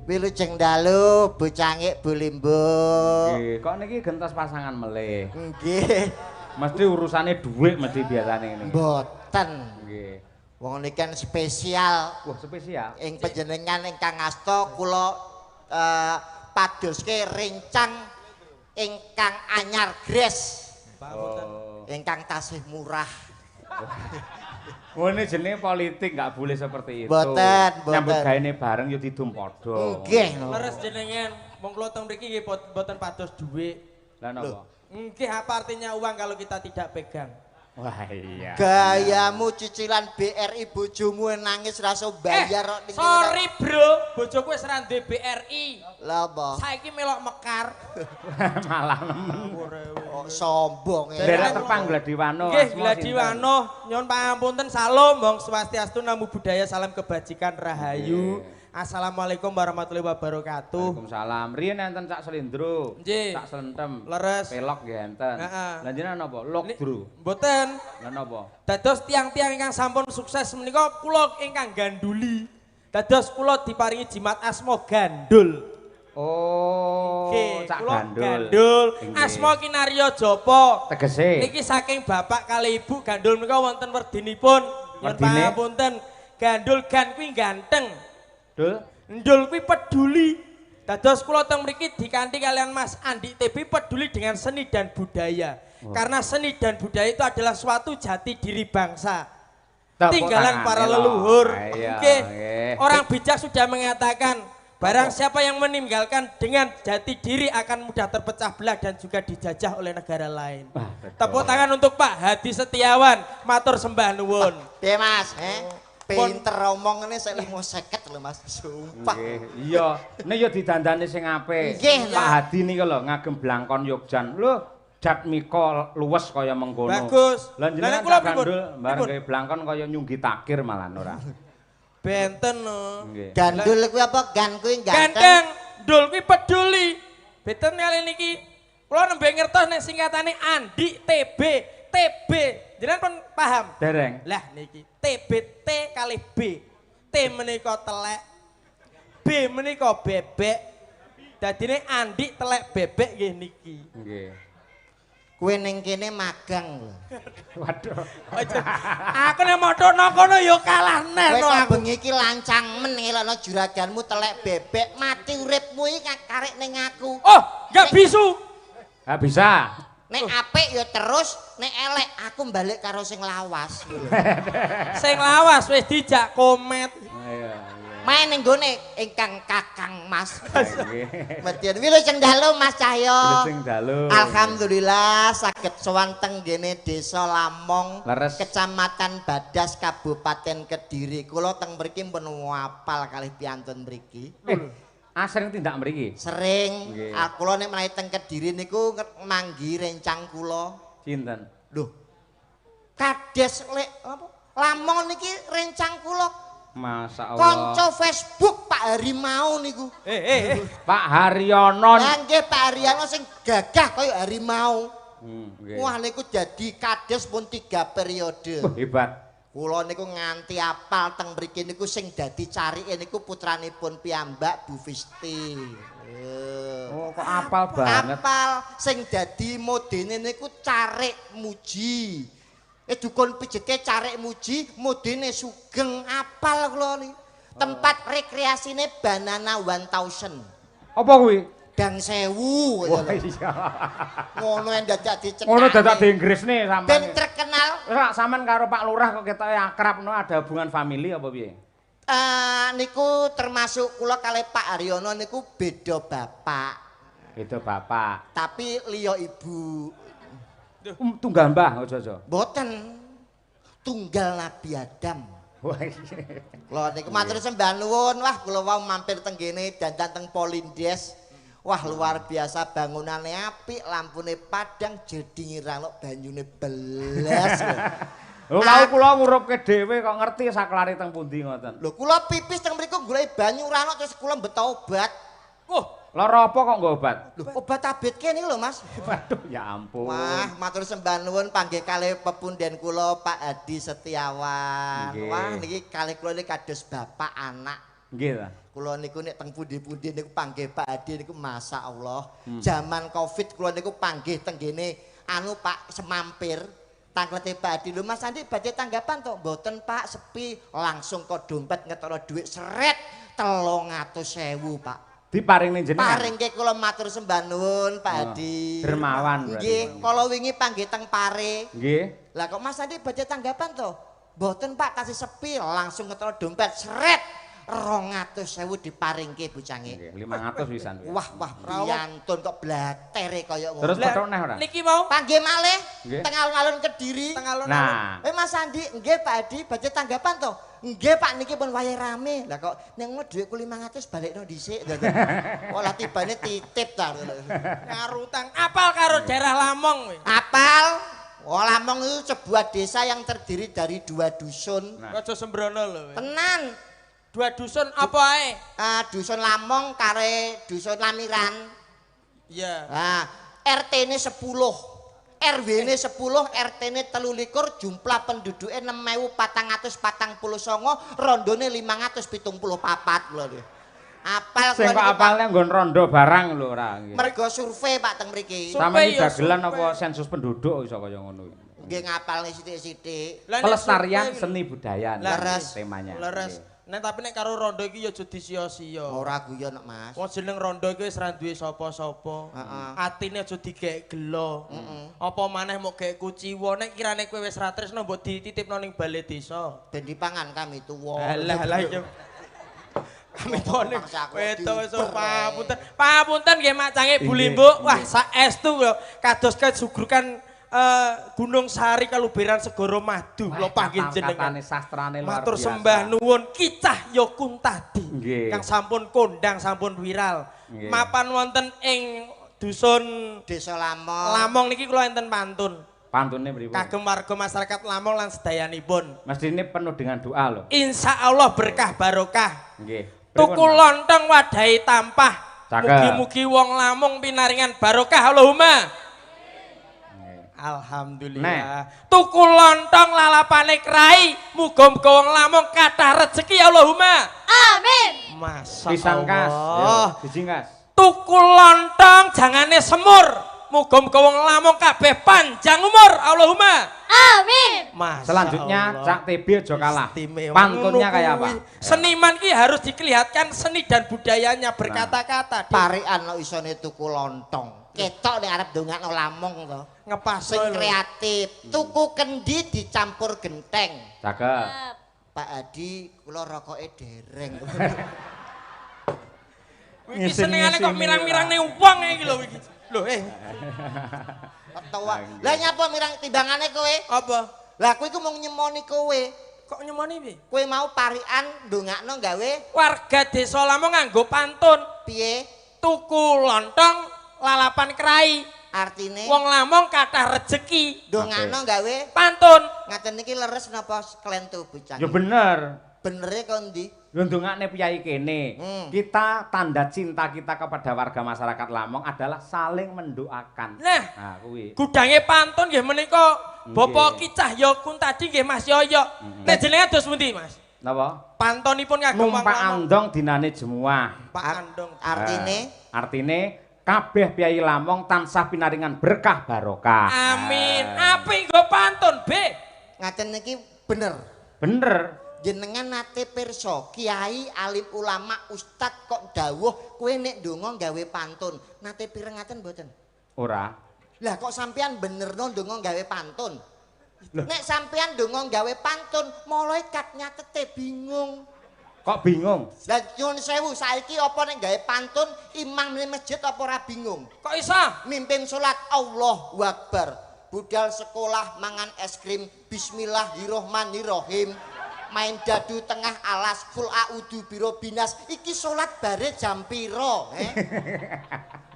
Wilujeng dalu bocangik bulimbuk. Nggih, kok niki gentos pasangan melih. Nggih. Mesti urusane dhuwit mesti biasane ngene. Mboten. Nggih. Wong niki kan spesial. Wah, spesial. Ing panjenengan ingkang asta kula padoske rencang ingkang anyar gres. Oh. Ingkang tasih murah. Oh, ini jenenge politik nggak boleh seperti itu. Boten, boten. Nyambut gaene bareng yo didum padha. Nggih. Leres jenengan wong kula teng mriki nggih boten pados dhuwit. Lah napa? Nggih apa artinya uang kalau kita tidak pegang? Wah iya. Gayamu cicilan BRI bojomu nangis rasa bayar kok ning kene. Sorry bro, bojoku wis ra duwe BRI. Lah apa? Saiki melok mekar. Malah nemen. Kok sombong ya. Derek terpang Gladiwano. Nggih, Gladiwano, nyuwun pangapunten salam Bang Swastiastu namo budaya salam kebajikan rahayu. Assalamualaikum warahmatullahi wabarakatuh. Waalaikumsalam. Riyen enten Cak Slendro. Nggih. Cak Slentem. Leres. Pelok nggih enten. Heeh. Lah jenengan napa? Lok, Bro. Mboten. Lah napa? Dados tiang-tiang ingkang sampun sukses menika kula ingkang ganduli. Dados kula diparingi jimat asma Gandul. Oh, Cak kula Gandul. Gandul. Inggih. Asma Kinarya Japa. Tegese. Niki saking bapak kali ibu Gandul menika wonten werdinipun. Yen Werdine? pangapunten, Gandul gan kuwi ganteng. Dul. Ndul kuwi peduli. Dados kula teng mriki dikanthi kalian Mas Andi TB peduli dengan seni dan budaya. Karena seni dan budaya itu adalah suatu jati diri bangsa. Tepuk Tinggalan tangan, para Elo. leluhur. Iya, Oke. nggih. Orang bijak sudah mengatakan barang siapa yang meninggalkan dengan jati diri akan mudah terpecah belah dan juga dijajah oleh negara lain. betul. Tepuk tangan untuk Pak Hadi Setiawan, matur sembah nuwun. Piye Mas? Pinter omong ngene sik 50 lho Mas. Sumpah. Nggih, iya. Nek yo didandani sing apik. Nggih, Pak Hadi niki lho ngagem blangkon Yogjan. Lho, dat mika luwes kaya mengkono. Bagus. Lah Lah, jenengan kula tak pripun? gandul bareng Pripun? gawe blangkon kaya nyunggi takir malah ora. Benten no. Nggih. Gandul kuwi apa? Gan kuwi ganteng. Ganteng, Dul kuwi peduli. Beten kali niki. Kula nembe ngertos nek singkatane Andi TB. TB. Jenengan pun paham? Dereng. Lah niki TB T kali B. T menika telek. B menika bebek. Dadine Andi telek bebek nggih niki. Nggih. Kuwi ning kene magang lho. Waduh. Aku nek modhono kono ya kalah Kowe neno tak aku. bengi iki lancang men ngelokno juraganmu telek bebek, mati uripmu iki karek ning aku. Oh, enggak bisu. Ah bisa. Nek apik ya terus, nek elek aku balik karo sing lawas. Sing lawas wis dijak komet. Iya. Main ning gone ingkang Kakang Mas. Nggih. Medyan wilujeng dalu Mas Cahyo. Sing dalu. Alhamdulillah saged sowan teng gene Desa Lamong, Leres. Kecamatan Badas, Kabupaten Kediri. Kula teng mriki pun apal kalih piantun mriki. Asring tindak mriki. Sering Nggih. kula nek menawi teng Kediri niku manggi rencang kula. Sinten? Lho. Kades lek apa? Lamong niki rencang kula. Masya Allah. Kanca Facebook Pak Harimau niku. Pak Haryono. Lah nggih Pak Haryano sing gagah kaya harimau. Nggih. Wah niku jadi kades pun 3 periode. Hebat. Kula niku nganti apal teng mriki niku sing dadi carike niku putranipun piyambak Bu Fisti. Oh, kok apal banget. Apal sing dadi modene niku Carik Muji. Dukun pijeke Carik Muji, modene Sugeng apal kula niki. Tempat rekreasine Banana 1000. Apa kuwi? Dang Sewu. Wah iya. Ngono yang dadak dicekake. Ngono dadak di Inggris nih sampean. Ben terkenal. Ora sampean karo Pak Lurah kok ketoke akrab no ada hubungan famili apa piye? Niku termasuk kula kalih Pak Haryono niku beda bapak. Itu bapak. Tapi liya ibu. Tunggal mbah aja-aja. Mboten. Tunggal Nabi Adam. Wah iya. Kula niku matur sembah nuwun. Wah kula wau mampir teng kene dandan teng Polindes. Wah luar biasa bangunannya apik, lampune padang jadi ngirano banyune belas. Lho wau kula ngurupke dhewe kok ngerti saklare teng pundi ngoten. Lho kula pipis teng mriku golek banyu rano terus kula mbeta obat. Lara apa kok nggo obat? Lho obat abetke niku lho Mas. Waduh ya ampun. Wah, matur sembah nuwun panggih kalih pepunden kula Pak Hadi Setiawan. Nggih. Wah, niki kalih kula niki kados bapak anak. Nggih ta. Kula niku nek teng pundi-pundi niku panggih Pak Adi niku masyaallah. Zaman Covid kula niku panggih teng kene anu Pak semampir tangklete Pak Adi. Lho Mas Andi badhe tanggapan to? Mboten Pak, sepi. Langsung kok dompet ngetokno dhuwit seret 300.000 Pak. Diparing ning jenengan. Paringke kula matur sembah nuwun Pak Adi. Dermawan berarti. Nggih, kala wingi panggih teng Pare. Nggih. Lah kok Mas Andi badhe tanggapan to? Mboten Pak, tasih sepi. Langsung ngetokno dompet seret 200.000 diparingke bocange. Nggih, 500 pisan. Wah, piantun kok blatere kaya ngono. Terus foto neh ora? Niki mau Panggih malih Nggih. teng alun-alun Kediri. Nah, Mas Andi, nggih Pak Adi, badhe tanggapan to? Nggih Pak, niki pun wayahe rame. Lah kok ning ngono dhuwitku 500 balekno dhisik. Olah tibane titip ta. karo utang. Apal karo daerah Lamong kowe. Apal? Oh, Lamong itu sebuah desa yang terdiri dari 2 dusun. Aja sembrono lho. Tenan. 2 dusun apa ae? Dusun Lamong kare dusun Lamiran. Iya. Nah, RT-ne 10. RW-ne 10, RT-ne 23, jumlah penduduknya 6.449, rondone 574 lho. Apal sing kok apalnya nggon rondo barang lho ora nggih. Mergo survei Pak teng mriki. Sampe iki ya, dagelan survei. apa sensus penduduk iso kaya ngono. Nggih ngapalne sithik-sithik. Lah, nek Pelestarian survei seni budaya Leres. temanya. Leres. Nek tapi nek karo rondo iki ya aja disia-sia. Ora guyon kok Mas. Wong jeneng rondo iki wis ra duwe sapa-sapa. Heeh. Atine aja digek gelo. Apa maneh mok gek kuciwa nek kirane kowe wis ra tresno mbok dititipno ning balai desa. Ben dipangan kami tuwa. Alah iya. Kami tone Paksa aku wedok wis diuber, papunten. Papunten nggih macange Bu Limbuk. Wah saestu lho kados kesugrukan Gunung Sari Kaluberan Segoro Madu kula panggih jenengan. Katane sastrane luar Matur biasa. sembah nuwun Kicah Yokun tadi. Nggih. Kang sampun kondang sampun viral. Nggih. Mapan wonten ing dusun Desa Lamong. Lamong niki kula enten pantun. Pantune pripun? Kagem warga masyarakat Lamong lan sedayanipun. Mestine penuh dengan doa lho. Insya Allah berkah barokah. Nggih. Tuku lontong wadahi tampah. Cakep. Mugi-mugi wong Lamong pinaringan barokah Allahumma. Nggih. Alhamdulillah. Tuku lontong lalapane krai. Muga-muga wong Lamong kathah rezeki Allahumma. Amin. Masya Pisangkas. Allah. Dijingkas. Tuku lontong jangane semur. Muga-muga wong Lamong kabeh panjang umur Allahumma. Amin. Masya Selanjutnya Allah. Cak TB aja kalah. Istimewa. Pantunnya Ngono kayak apa? kuwi. Seniman ki harus dikelihatkan seni dan budayanya berkata-kata. Dik. Parikan lo isone tuku lontong. Ketok ning arep ndongakno Lamong to. Ngepas Sing lho. kreatif. Tuku kendi dicampur genteng. Cakep. Pak Adi kula rokoke dereng. Iki senengane kok mirang-mirang ning wong iki lho iki. Lho Ketua. Lah nyapa mirang timbangane kowe? apa? Lah kowe iku mau nyemoni kowe. Kok nyemoni piye? Kowe mau parikan ndongakno gawe Warga desa Lamong nganggo pantun. piye? Tuku lontong lalapan krai. Artine Wong Lamong kathah rezeki. ndongakno gawe Pantun. ngaten iki leres napa klentu bocah? Ya bener. Benere kon ndi? Lho ndongakne piyai kene. Kita tanda cinta kita kepada warga masyarakat Lamong adalah saling mendoakan. Nah, Kuwi. gudange pantun nggih menika Bapak Nggih. Kicah Yokun tadi nggih Mas Yoyo. Nek jenengan dos pundi Mas? Napa? Pantunipun kagem wong Numpak Lamong. andong dinane jemuah. Pak Andong. Artine Artine kabeh piyai Lamong tansah pinaringan berkah barokah. Amin. Apik nggo pantun, B. ngaten iki bener. Bener. Jenengan nate pirsa kiai alim ulama ustad kok dawuh kowe nek ndonga gawe pantun. Nate pirengaten mboten? Ora. Lah kok sampean benerno ndonga gawe pantun? Nek sampean ndonga gawe pantun, malaikat nyatete bingung. Kok bingung? Lah nyuwun sewu saiki apa nek gawe pantun imam ning masjid apa ora bingung? Kok iso? Mimpin salat Allahu Akbar. Budal sekolah mangan es krim Bismillahirrohmanirrohim. Main dadu tengah alas full audu biro binas iki salat bare jam piro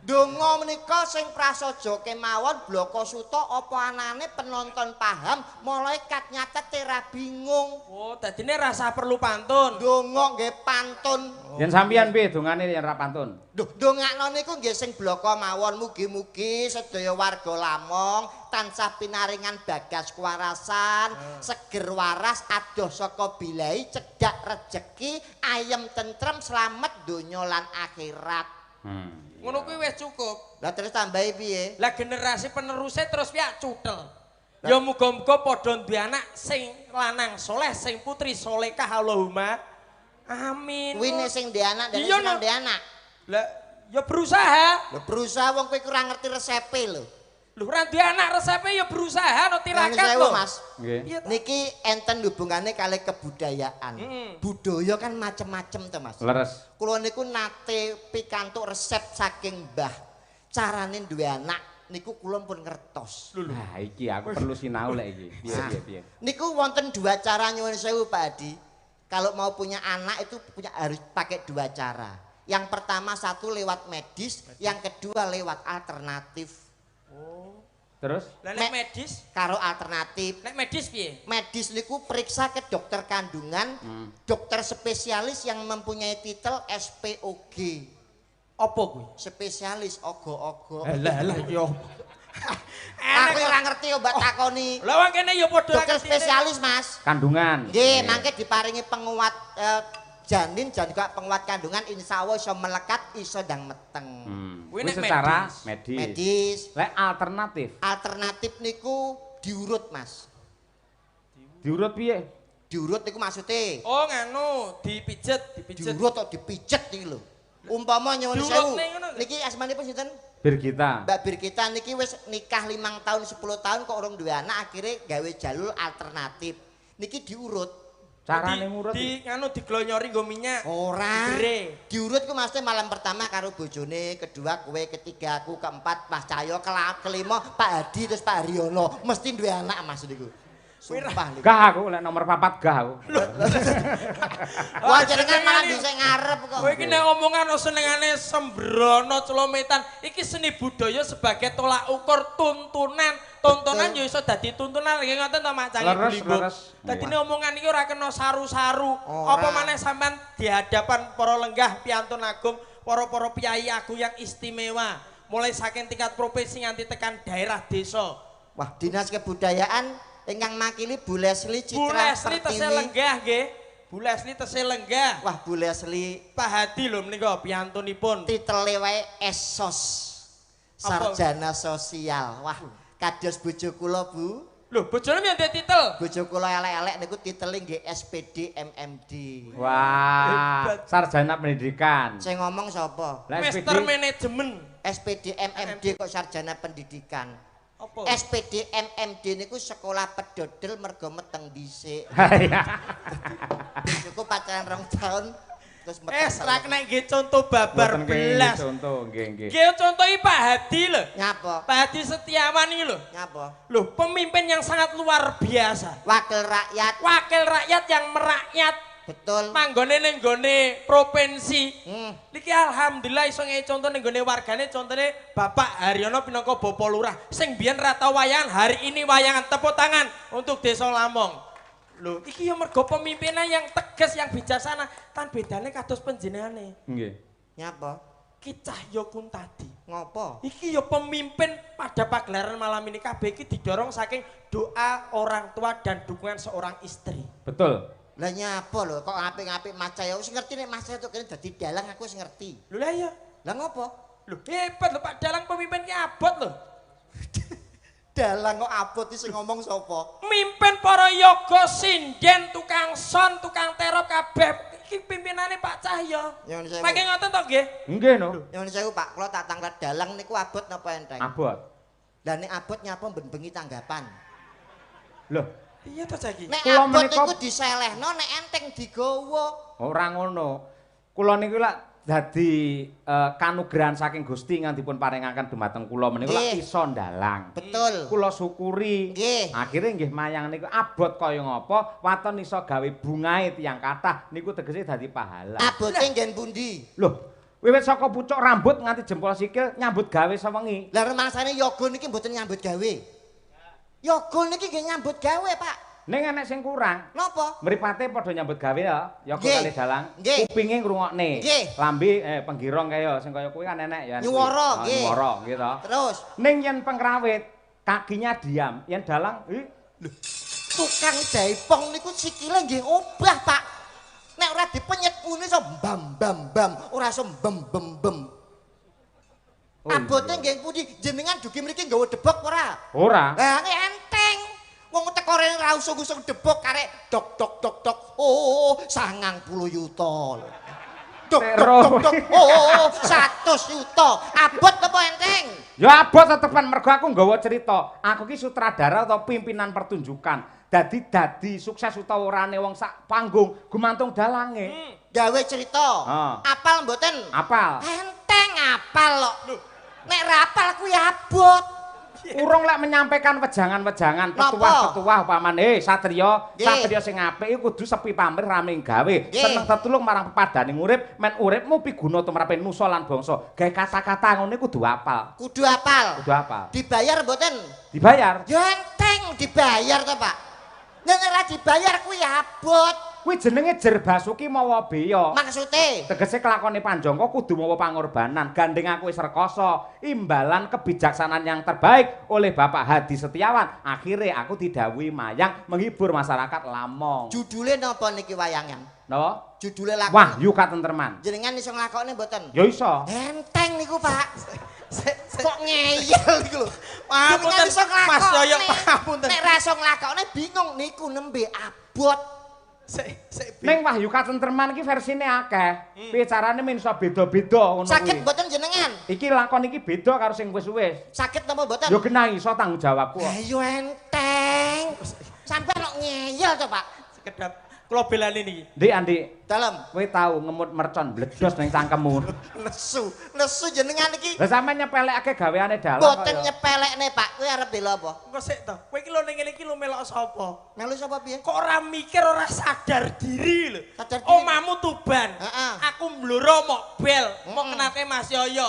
Donga menika sing prasaja kemawon bloko suta apa anane penonton paham malaikat nyatet ora bingung. Oh, dadine rasa perlu pantun. Donga nggih pantun. Yen sampeyan piye dongane yen ra pantun? Duh, dongakno niku nggih sing bloko mawon mugi-mugi sedaya warga Lamong tansah pinaringan bagas kewarasan, seger waras adoh saka bilahi cedak rejeki, ayem tentrem slamet donya lan akhirat. Ngono kuwi wis cukup. Lah terus tambahi piye? Lah generasi penerusnya terus piye cutel. Ya muga-muga padha duwe anak sing lanang soleh, sing putri solehah Allahumma. Amin. Kuwi nek sing ndek anak dan Iya, sing no. ndek anak. Lah ya berusaha. Lho berusaha wong kowe ora ngerti resepe lho. Lho ora duwe anak resepe ya berusaha no tirakat Sewu, lho. Mas. Nggih. Iya ta. Niki enten hubungane kali kebudayaan. Budaya kan macem-macem to, Mas. Leres. Kula niku nate pikantuk resep saking Mbah. Carane duwe anak niku kula pun ngertos. Nah, iki aku perlu sinau lek iki. Piye. Niku wonten dua cara nyuwun sewu Pak Adi. Kalau mau punya anak itu harus pakai dua cara. Yang pertama satu lewat medis, yang kedua lewat alternatif. Terus Lah nek medis, Karo alternatif. nek medis piye? Medis niku periksa ke dokter kandungan, dokter spesialis yang mempunyai titel SPOG. Apa kuwi? Spesialis ogo-ogo. Lah yo. Aku ora ngerti obat takoni. Lah wong kene ya padha Dokter spesialis, Mas. kandungan. Nggih, mangke diparingi penguat janin dan juga penguat kandungan insyaallah iso melekat iso ndang meteng. Kuwi Kuwi nek secara medis. medis. Medis. Lek alternatif. Alternatif niku diurut, Mas. Diurut piye? Diurut niku maksudnya Oh nganu, dipijet. diurut atau dipijet iki lho. Umpama nyuwun Diurut sewu. ning ngono lho. Niki asmanipun sinten? Birgita. Mbak Birgita niki wis nikah 5 tahun 10 tahun kok urung duwe anak akhirnya gawe jalur alternatif. Niki diurut. Carane ngurut. Di nganu diglonyori nggo minyak. Ora. Digere. Diurut ku maksudnya malam pertama karo bojone, kedua kowe, ketiga aku, keempat Mas Cahyo, kelima Pak Hadi terus Pak Haryono. Mesti duwe anak Mas niku. Sumpah niku. Gah aku lek nomor 4 gah aku. Wah jenengan malah bisa ngarep kok. Kowe iki nek omongan senengane sembrono celometan, iki seni budaya sebagai tolak ukur tuntunan. Tontonan yo iso dadi tuntunan nggih ngoten to Mak Canggih Leres, Blimbung. leres. Dadine omongan iki ora kena saru-saru. Ora. Apa maneh sampean di hadapan para lenggah piantun agung, para piyai agung yang istimewa, mulai saking tingkat provinsi nganti tekan daerah desa. Wah, Dinas Kebudayaan ingkang makili Bu Leslie Bu Citra Leslie tesih Pertiwi. lenggah nggih. Bu Leslie tesih lenggah. Wah, Bu Leslie Pak Hadi lho menika piantunipun. titele wae esos. Apa? Sarjana sosial. Wah, kados bojo kula, Bu. Lho, bojone piye ndek titel? Bojo kula elek-elek niku titele nggih SPD MMD. Wah, sarjana pendidikan. Sing ngomong sapa? Lek Master SPD Manajemen. SPD MMD kok sarjana pendidikan. Apa? SPD MMD niku sekolah pedodel mergo meteng dhisik. Iya. Bojoku pacaran 2 tahun terus meteng. Ra kena nggih contoh babar Mboten nggih, belas. contoh nggih nggih. Nggih contohi Pak Hadi lho. Nyapa? Pak Hadi Setiawan iki lho. Nyapa? Loh, pemimpin yang sangat luar biasa. Wakil rakyat. Wakil rakyat yang merakyat. Betul. Manggone ning gone provinsi. Hmm. Niki alhamdulillah iso ngei contoh ning gone wargane contone Bapak Haryono minangka Bapak Lurah sing biyen ra tau wayangan, hari ini wayangan. Tepuk tangan untuk Desa Lamong. Loh, iki ya mergo pemimpinan yang tegas, yang bijaksana. Tan bedane kados panjenengane. Nggih. Nyapa? Ki Cahyo Kuntadi. Ngopo? Iki ya pemimpin pada pagelaran malam ini kabeh iki didorong saking doa orang tua dan dukungan seorang istri. Betul. Lah nyapa lho kok apik-apik Mas Cahyo wis ngerti nek Mas Cahyo kene dadi dalang aku wis ngerti. Lho lah ya. Lah ngopo? Lho hebat lho Pak Dalang pemimpin ki abot lho. Dalang kok abot iki sing ngomong sapa? Mimpin para yoga sinden, tukang son, tukang terop kabeh. Iki pimpinane Pak Cahyo. Nyuwun sewu. Saking ngoten to nggih. Nggih no. Nyuwun sewu Pak, kula tak tanglet dalang niku abot napa enteng? Abot. Lah nek abot nyapa ben bengi tanggapan. Loh, Iya to saiki. Nek Kula abot menika- niku diselehno nek enteng digawa. ora ngono. Kula niku lak dadi kanugrahan saking Gusti ingkang dipun paringaken dumateng kula menika lak Nggih. iso ndalang. Betul. Kula syukuri. Nggih. Akhire nggih mayang niku abot kaya ngapa, waton iso gawe bungae tiyang kathah niku tegese dadi pahala. Abote nggen pundi? Loh, Wiwit saka pucuk rambut nganti jempol sikil nyambut gawe sewengi. Lah remangsane yoga niki mboten nyambut gawe. Yoga niki nggih nyambut gawe, Pak. Ning enek sing kurang. Napa? Mripate padha nyambut gawe ya, yoga kali dalang. Nggih. Kupinge ngrungokne. Nggih. Lambe penggirong kaya sing kaya kuwi kan enek ya. Nyuwara, nggih. Nyuwara gitu. Terus Ning yen pengrawit kakinya diam, yen dalang tukang jaipong niku sikile nggih obah, Pak. Nek ora dipenyet muni iso bam bam bam, ora iso bem bem bem. Abote nggih pundi jenengan dugi mriki nggawa debok ora? Ora. Lah enteng. Wong teko rene ra usung-usung debok karek dok dok dok dok. Oh, 90 yuta. Dok dok dok. Oh, 100 yuta. Abot apa enteng? Ya abot tetepan mergo aku nggawa cerita. Aku ki sutradara atau pimpinan pertunjukan. Dadi sukses utawa orane wong sak panggung gumantung dalange. Gawe cerita. Apal mboten? Apal. Enteng apal kok. Nek ra apal kuwi abot. Urung lek menyampaikan wejangan-wejangan petuah-petuah upamane satriya sing apik iku kudu sepi pamrih ramping gawe. Seneng tetulung marang pepadaning urip, men uripmu piguna tumrape nusa lan bangsa. Gawe kata-kata ngene kudu apal. Kudu apal. Kudu apal. Dibayar mboten? Dibayar. Ya enteng dibayar to, Pak. Nek ora dibayar kuwi abot. Kuwi jenenge jer basuki mawa beya. Maksude tegese kelakone Panjangka kudu mawa pangorbanan. Gandeng aku wis rekoso, imbalan kebijaksanaan yang terbaik oleh Bapak Hadi Setiawan. Akhire aku didhawuhi mayang menghibur masyarakat Lamong. Judule napa niki wayangan? Napa? Judule lakon. Wahyu Katentreman. Jenengan iso nglakokne mboten? Ya iso. Enteng niku, Pak. Kok ngeyel niku lho. Pamunten Mas Yoyo, pamunten. Nek ra iso nglakokne bingung niku nembe abot. Ning Wahyu Katentreman iki versine akeh. Piye carane men iso beda-beda ngono kuwi. Saged mboten jenengan? Iki lakon iki beda karo sing wis-wis. Saged napa mboten? Ya genah iso tanggung jawabku kok. Ayo enteng. Sampai kok ngeyel to, Pak. Sekedap kula belani niki. Ndik, Andi. Dalem. Kowe tau ngemut mercon bledos ning cangkemmu. Nesu jenengan iki. Lah sampean nyepelekake gaweane dalang. Boten nyepelekne, Pak. Kowe arep bela apa? Engko sik to. Kowe iki lho ning ngene iki lho melok sapa? Melu sapa piye? Kok ora mikir, ora sadar diri lho. Sadar diri. Omahmu Tuban. Aku mbloro mok bel, mok kenake Mas Yoyo.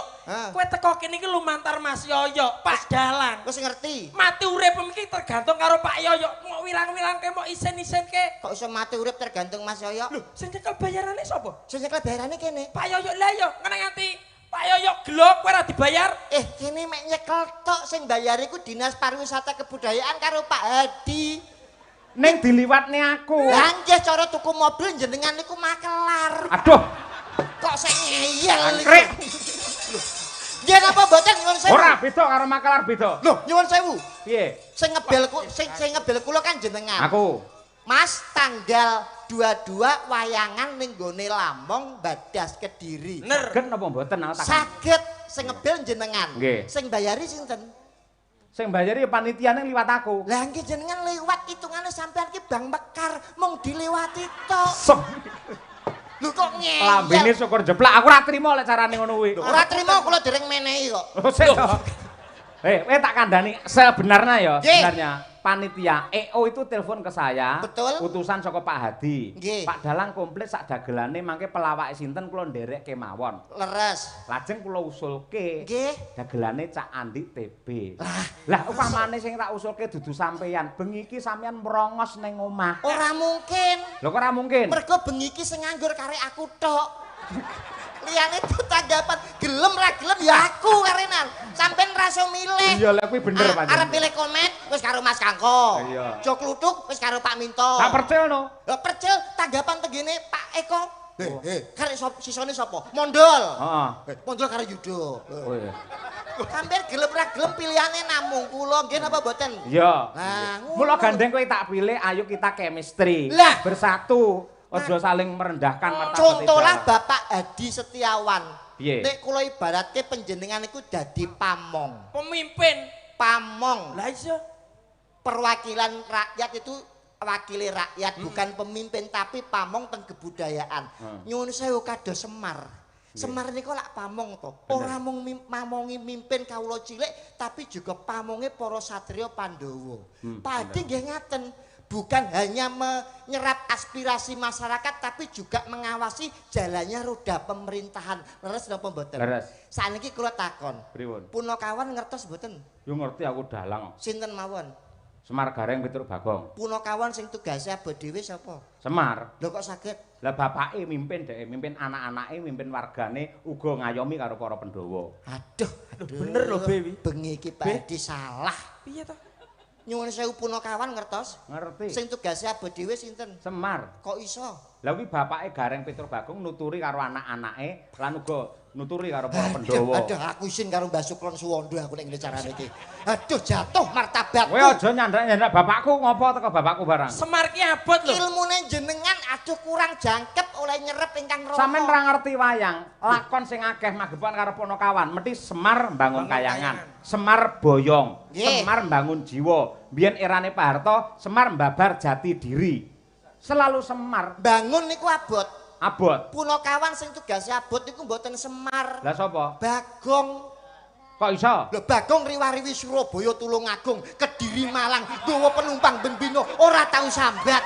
Kowe teko kene iki lumantar Mas Yoyo, Pak Dalang. Wis ngerti. Mati urip iki tergantung karo Pak Yoyo. Mok wilang-wilangke, mok isen-isenke. Kok iso mati urip tergantung Mas Yoyo? Lho, sing nyekel bayarane sapa? Sing nyekel bayarane kene. Pak Yoyo lah yo, ngene nganti Pak Yoyo gelok kowe ora dibayar. Kene mek nyekel tok sing bayar iku Dinas Pariwisata Kebudayaan karo Pak Hadi. Ning diliwatne aku. Lah nggih cara tuku mobil jenengan niku makelar. Aduh. Kok sik ngeyel Angkrek. Nggih napa mboten nyuwun sewu? Ora beda karo makelar beda. Lho, nyuwun sewu. Piye? Sing ngebel kula kan jenengan. Aku. Mas tanggal 22 wayangan ning gone Lamong Badas Kediri. Saged napa mboten aku tak. Saged sing ngebel jenengan. Nggih. Sing bayari sinten? Sing bayari ya panitiane liwat aku. Lah nggih jenengan liwat hitungane sampean ki Bang Mekar mung dilewati tok. Sok. Lho kok ngeyel. Lambene syukur jeblak aku ora trimo lek carane ngono kuwi. Ora trimo kula dereng menehi kok. Kowe tak kandhani sebenarnya ya, Nggih. sebenarnya panitia EO itu telepon ke saya. Betul. Utusan saka Pak Hadi. Nggih. Pak Dalang komplit sak dagelane mangke pelawake sinten kula nderek kemawon. Leres. Lajeng kula usulke. Nggih. Dagelane Cak Andi TB. Lah upamane sing tak usulke dudu sampeyan, bengi iki sampeyan merongos ning omah. Ora mungkin. Lho kok ora mungkin? Mergo bengi iki sing nganggur karek aku tok. Liyane tetanggapan gelem ra gelem ya aku karenan. Sampeyan ra iso milih. Iya lek kuwi bener pancen. Arep pilih komet wis karo Mas Kangko. Iya. Jok Kluthuk wis karo Pak Minto. Tak percil no. Lah percil tanggapan tenggene Pak Eko. Karek sisone sapa? Mondol. Heeh. Mondol karo Yudo. Oh iya. Sampeyan gelem ra gelem pilihane namung kula nggih napa mboten? Iya. Nah, Mula gandeng kowe tak pilih, ayo kita chemistry. Lah. Bersatu. Aja saling merendahkan martabat. Contohlah Bapak Hadi Setiawan. Piye? Nek kula ibaratke panjenengan iku dadi pamong. Pemimpin. Pamong. Lah iso. Perwakilan rakyat itu wakili rakyat bukan pemimpin tapi pamong teng kebudayaan. Nyuwun sewu kados Semar. Semar niku lak pamong to. Ora mung mamongi mimpin kawula cilik tapi juga pamonge para satriya Pandhawa. Padi nggih ngaten. bukan hanya menyerap aspirasi masyarakat tapi juga mengawasi jalannya roda pemerintahan. Leres napa mboten? Leres. Saniki kula takon. Pripun? Punakawan ngertos mboten? Yo ngerti aku dalang. Sinten mawon? Semar Gareng Petruk Bagong. Punakawan sing tugase abot dhewe sapa? Semar. Lho kok saged? Lah bapake mimpin dhek, mimpin anak-anake, mimpin wargane uga ngayomi karo para Pandhawa. Aduh, bener lho, Be. Bengi iki Pak Edi salah. Piye to? Nyuwun sewu Punakawan ngertos? Ngerti. Sing tugase abot dhewe sinten? Semar. Kok iso? Lah kuwi bapake Gareng Petruk Bagong nuturi karo anak-anake lan uga nuturi karo para Pandhawa. Aduh, aku isin karo Mbah Suklon Suwondo aku nek ngene carane iki. Aduh, jatuh martabatku. Kowe aja nyandrak-nyandrak bapakku ngopo teko bapakku barang. Semar ki abot lho. Ilmune jenengan aduh kurang jangkep oleh nyerep ingkang rama. Sampeyan ora ngerti wayang, lakon sing akeh magepan karo Punakawan, mesti Semar mbangun kayangan, Semar boyong, Nggih. Semar mbangun jiwa. Biyen erane Pak Harto, Semar mbabar jati diri. Selalu Semar Bangun niku abot. abot. Punakawan sing tugase abot niku mboten Semar. Lah sapa? Bagong. Kok iso? Lho Bagong riwariwi Surabaya Tulungagung, Kediri Malang, nggawa penumpang ben bino ora tau sambat.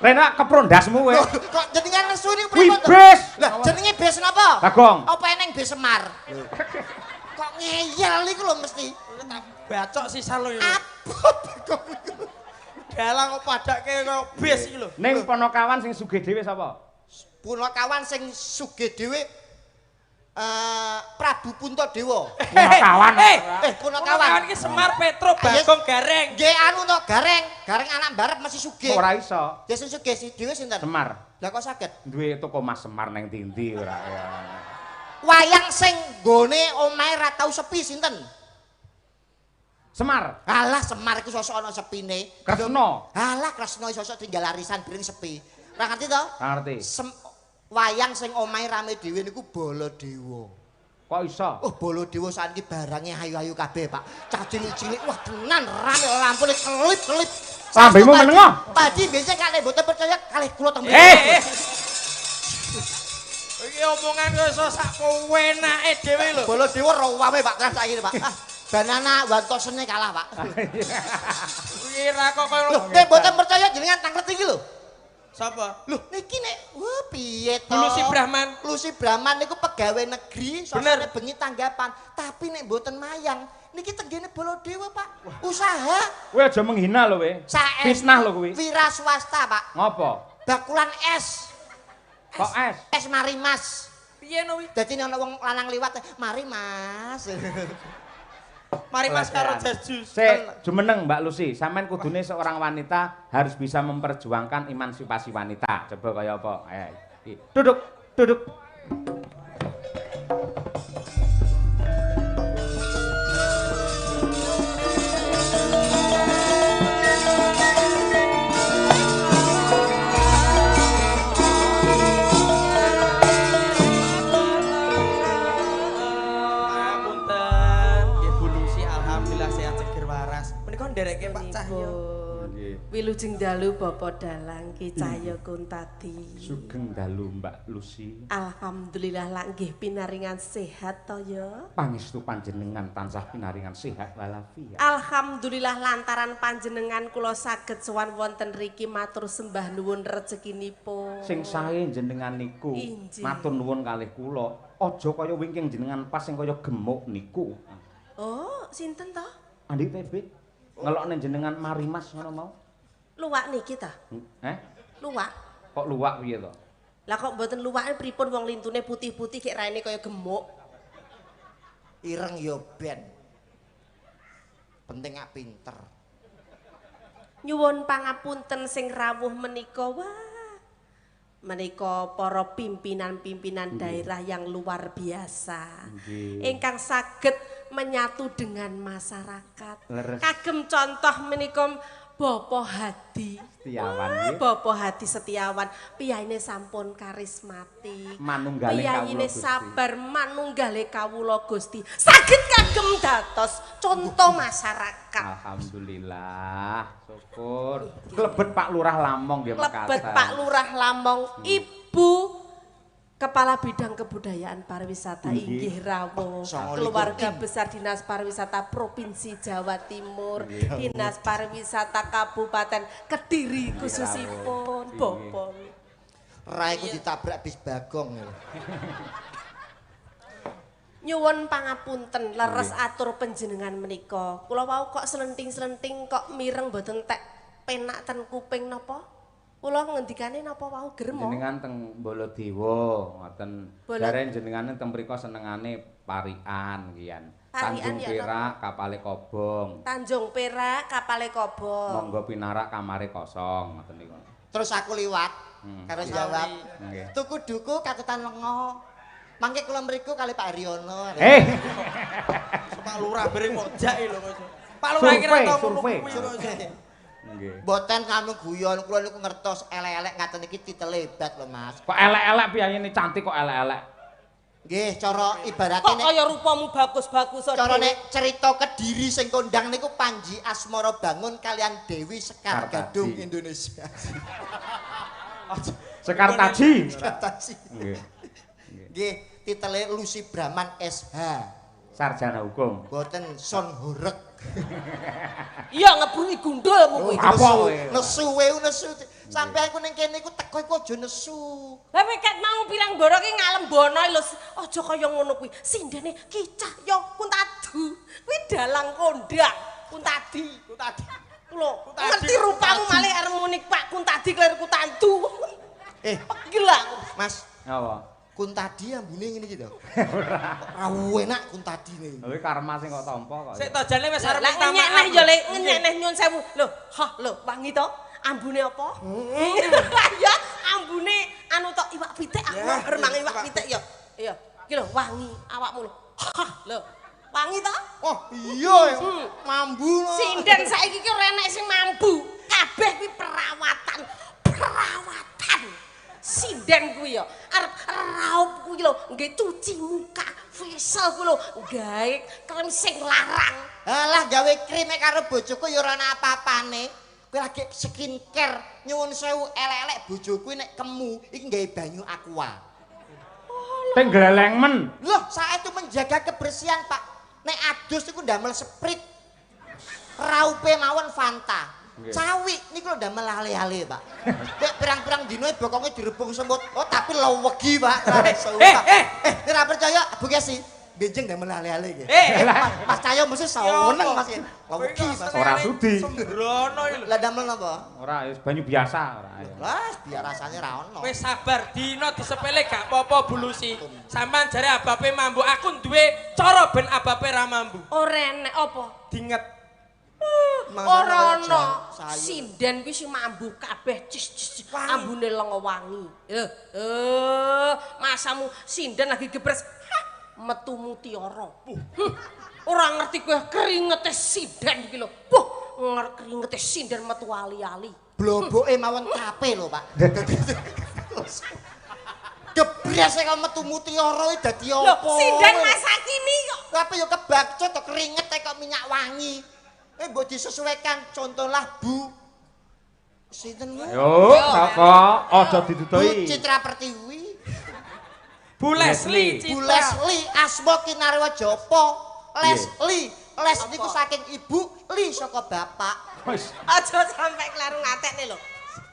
Rena keprondasmu kowe. Loh, kok jenengan nesu niku Kuwi pripun to? bis. Lah jenenge bis napa? Bagong. Apa eneng bis Semar? Kok ngeyel iku lho mesti. Tak bacok sisa lho. Abot Bagong iku. Dalang kok padake kaya bis iki lho. Ning Punakawan sing sugih dhewe sapa? Punakawan sing sugih dhewe Prabu Puntadewa. Punakawan. Punakawan iki Semar Petruk Bagong Gareng. Nggih anu to, Gareng. Gareng anak mbarep mesti sugih. Ora iso. Ya sing sugih si dhewe sinten? Semar. Lah kok saged? Duwe toko Mas Semar nang ndi ora ya. Wayang sing nggone omahe ra tau sepi sinten? Semar. Alah Semar iku sosok ana sepine. Kresna. Alah Kresna sosok tinggal arisan bring sepi. Ora ngerti to? Ora ngerti. Wayang sing omahe rame dhewe niku Baladewa. Kok iso? Oh Baladewa saiki barange ayu-ayu kabeh, Pak. Cah cilik-cilik wah tenan rame lampune kelip-kelip. Lambemu menengo. Padi biasa kalih mboten percaya kalih kula teng Iki omongan kok iso sak kowenake dhewe lho. Baladewa rawame Pak tenan saiki, Pak. Banana Wantosene kalah, Pak. Iki ra kok koyo Lho, nek mboten percaya jenengan tanglet iki lho. sapa? Lho, niki nek wah piye to? Lusi Brahman. Lusi Brahman niku pegawai negeri, sosone bengi tanggapan. Tapi nek mboten mayang, niki tenggene Baladewa, Pak. Usaha. Kowe aja menghina lho kowe. Fitnah lho kowe. Wira swasta, Pak. Ngopo? Bakulan es. Kok es? Es mari Mas. Piye no wi? Dadi nek ana wong lanang liwat, mari Mas. Mari Mas karo jas jus. Sik, jumeneng Mbak Lucy, sampean kudune seorang wanita harus bisa memperjuangkan emansipasi wanita. Coba kaya apa? Duduk, duduk. Ndereke Pak Cahyo. Wilujeng dalu Bapak Dalang Ki Cahyo Kuntadi. Sugeng dalu Mbak Lucy. Alhamdulillah langgih pinaringan sehat to ya. Pangestu panjenengan tansah pinaringan sehat walafiat. Alhamdulillah lantaran panjenengan kula saged sowan wonten riki matur sembah nuwun rezekinipun. Sing sae jenengan niku matur nuwun kalih kula. Aja kaya wingking jenengan pas sing kaya gemuk niku. Oh, sinten to? Andi Tebet. Ngelokne jenengan mari Mas ngono mau. Luwak niki ta? Luwak. Kok luwak piye to? Lah kok mboten luwake pripun wong lintune putih-putih kek raine kaya gemuk. Ireng yo ben. Penting gak pinter. Nyuwun pangapunten sing rawuh menika wah. Menika para pimpinan-pimpinan daerah yang luar biasa. Ingkang saged menyatu dengan masyarakat. Kagem contoh menika Bapak Hadi Setiawan. Bapak Hadi Setiawan, piyayine sampun karismatik. Manunggale piyayine sabar manunggale kawula Gusti. Saged kagem dados contoh masyarakat. Alhamdulillah, syukur. Klebet Pak Lurah Lamong nggih Klebet Pak Lurah Lamong, Ibu Kepala Bidang Kebudayaan Pariwisata inggih rawuh keluarga besar Dinas Pariwisata Provinsi Jawa Timur, Dinas Pariwisata Kabupaten Kediri khususipun Bapak. Raiku ditabrak bis bagong. Nyuwun pangapunten leres atur panjenengan menika. Kula wau kok selenting-selenting kok mireng mboten tek penak ten kuping napa? Kula ngendikane napa wau gerem. Jenengan teng Baladewa ngoten. Jare jenengan teng mriku senengane parikan kian. Tanjung Perak kapale kobong. Tanjung Perak kapale kobong. Monggo pinarak kamare kosong ngoten niku. Terus aku liwat karo jawab. Tuku duku kaketan lenga. Mangke kula mriku kali Pak Haryono. Pak Lurah bering kok jak lho Mas. Pak Lurah kira tau kuwi kok. Nggih. Mboten kanu guyon kula niku ngertos elek-elek ngaten iki titelebat lho Mas. Kok elek-elek piyayene cantik kok elek-elek. Nggih, cara ibarate kok kaya rupamu bagus-bagus cara nek cerita Kediri sing kondang niku Panji Asmara Bangun kalian Dewi Sekar Gadung Indonesia. Sekar Taji. Nggih. Nggih, titele Lucy Brahman SH. Sarjana hukum. Mboten Son Horek. Iya ngebruni gundulmu kuwi. Apa nesu we nesu. Sampai aku ning kene iku teko iku aja nesu. Lah nek mau pirang boro ki ngalembono lho. Aja kaya ngono kuwi. Sindene kicah ya Kuntadu. Kuwi dalang kondang. Kuntadi. Lho, ngerti rupamu malih arep muni Pak Kuntadi klir Kutandu. Gila. Mas, apa? Kuntadi ambune ngene iki to. Ora enak Kuntadine. Lha karma sing kok tampa kok. Sik to jane wis arep minta Ngenyek maaf. ya Le, ngenyek nyun sewu. Lho, lho wangi to? Ambune apa? Ya, ambune anu to iwak pitik aku remang iwak pitik ya. Iya, iki lho wangi awakmu lho. Lho, wangi to? Oh, iya. Mambu. Sinden saiki ki ora enek sing mambu. Kabeh kuwi perawatan. Sinden kuwi ya. Arep raup kuwi lho, nggih cuci muka, facial kuwi lho, gawe krem sing larang. Alah gawe krim karo bojoku ya ora ana apa-apane. Kowe lagi skincare, nyuwun sewu elek-elek bojoku nek kemu iki gawe banyu aqua. Teng gleleng men. Loh, saya itu menjaga kebersihan, Pak. Nek adus iku ndamel sprit. Raupe mawon Fanta. Cawi niku lho ndamel ale-ale, Pak. Nek pirang-pirang dino bokonge direbung semut. Oh, tapi lewegi, Pak. Ora percaya, Bu Kesi. Benjing ndamel ale-ale iki. Mas Cahyo mesti seneng Mas. Lewegi, Mas. Ora sudi. Sembrono iki lho. Lah ndamel napa? Ora wis banyu biasa ora. Lah, biar rasane ra ono. Wis sabar, dino disepele gak apa-apa bulusi. Sampeyan jare abape mambu, aku duwe cara ben abape ra mambu. Ora enek apa? Dinget. Ora ono. Sinden kuwi sing mambu kabeh cis ambune lenga wangi. Masamu sinden lagi gebres metu mutiara. Ora ngerti kowe keringete sinden iki lho. Keringete sinden metu ali-ali. Bloboke mawon kape lho, Pak. Gebres kok metu mutiara dadi apa? Lho, sinden masa kini kok. Apa ya kebakcut to keringet kok minyak wangi. Mbok disesuaikan contohlah Bu sinten Bu? Yo, kok aja didudoi. Bu Citra Pertiwi. Bu Leslie, Bu Leslie Asma Kinarwa Japa. Leslie, Les niku saking ibu, Li saka bapak. Wis. Aja sampai kleru ngatekne lho.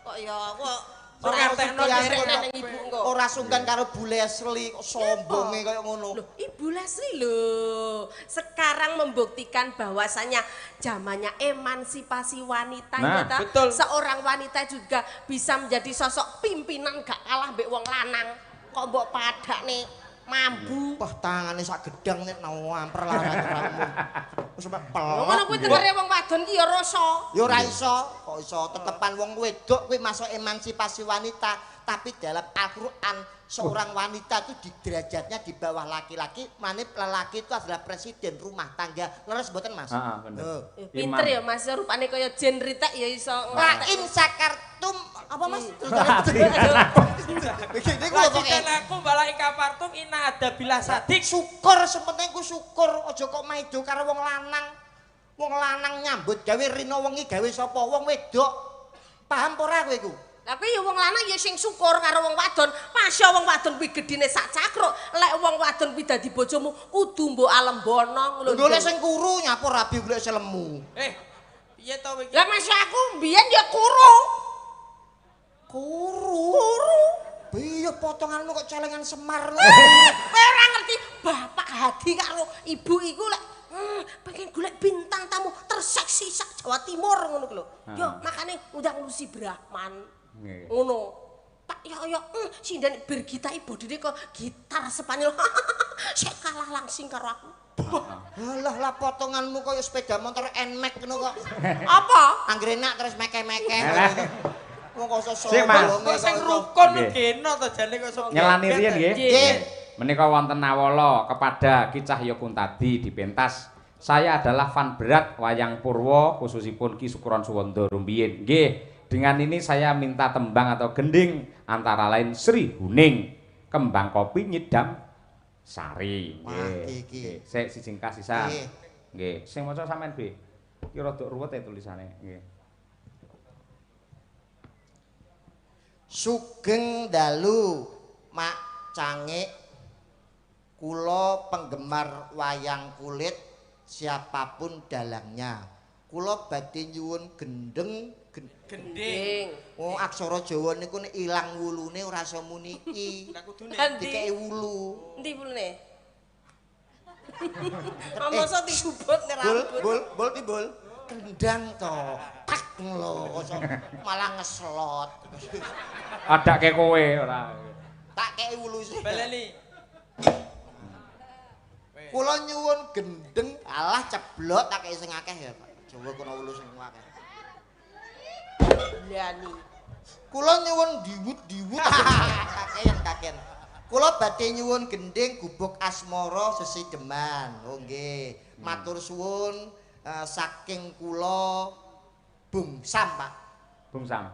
Kok ya kok ora ngatekno ning ibu engko. Ora sungkan karo Bu Leslie kok sombonge kaya ngono. Loh, Ibu Leslie lho. Sekarang membuktikan bahwasanya zamannya emansipasi wanita Nah, ya, betul. Seorang wanita juga bisa menjadi sosok pimpinan gak kalah mbek wong lanang. Kok mbok padakne mambu. Wah, tangane sak gedang nek amper larat ramu. Wis sampe pelok. Ngono kuwi dengere wong wadon ki ya rasa. Ya ora iso, kok iso tetepan wong wedok kuwi masuk emansipasi wanita, tapi dalam Al-Qur'an seorang wanita itu di derajatnya di bawah laki-laki, mane lelaki itu adalah presiden rumah tangga. Leres mboten, Mas? Heeh, bener. Pinter ya Mas, rupane kaya jen ritek ya iso. La in sakartum apa Mas? Iki Lanjutan aku balai kapartum ina ada bila sadik. syukur sepenting ku syukur aja kok maido karo wong lanang. Wong lanang nyambut gawe rina wengi gawe sapa wong wedok. Paham apa ora kowe iku? Lah kuwi ya wong lanang ya sing syukur karo wong wadon. Masya wong wadon kuwi gedine sak cakruk. Lek wong wadon kuwi dadi bojomu kudu mbok alembono ngono. Lho lek sing kuru nyapur rabi golek selemu. Piye to iki? Lah masya aku mbiyen ya kuru. Kuru. Piye potonganmu kok celengan Semar. Kowe ora ngerti bapak Hadi karo ibu iku lek pengen golek bintang tamu terseksi sak Jawa Timur ngono ku lho. Yo makane undang Lucy Brahman. Ngono. Tak yo sinden bergitai bodine kok gitar Spanyol. Sik kalah langsing karo aku. Lah potonganmu koyo sepeda motor NMAX ngono kok. Apa? Anggere nak terus meke-meke. Wong kok sosok sing rukun geno to jane kok sok. Nyelani riyen nggih. Nggih. Menika wonten awala kepada Ki Cahya Kuntadi dipentas. Saya adalah fan berat wayang Purwa khususipun Ki Sukuron Suwondo rumiyin. Nggih. Dengan ini saya minta tembang atau gending antara lain Sri Huning, Kembang Kopi Nyidam Sari. Nggih. Sik siji kasisan. Nggih. Sing maca sampean B. Ki rada ruwet ya tulisane. Nggih. Sugeng dalu Mak Cangik kula penggemar wayang kulit siapapun dalangnya. Kula badhe nyuwun gendeng. Oh aksara Jawa niku nek ilang wulune ora iso muni iki. Lah kudune dikeki wulu. Endi wulune? Masa digubut nek rambut. Bol timbul. Kendang to. Tak lho malah ngeslot. Adake kowe ora. Tak kei wulu sih. baleni. Kula nyuwun gendeng, alah ceblok tak kei sing akeh ya, Pak. Jawa kono wulu sing akeh. Lani. Kula nyuwun diwut-diwut kakean. Kula badhe nyuwun gending gubuk asmara sesideman. Oh nggih. Matur suwun saking kula Bung Sam, Pak. Bung Sam.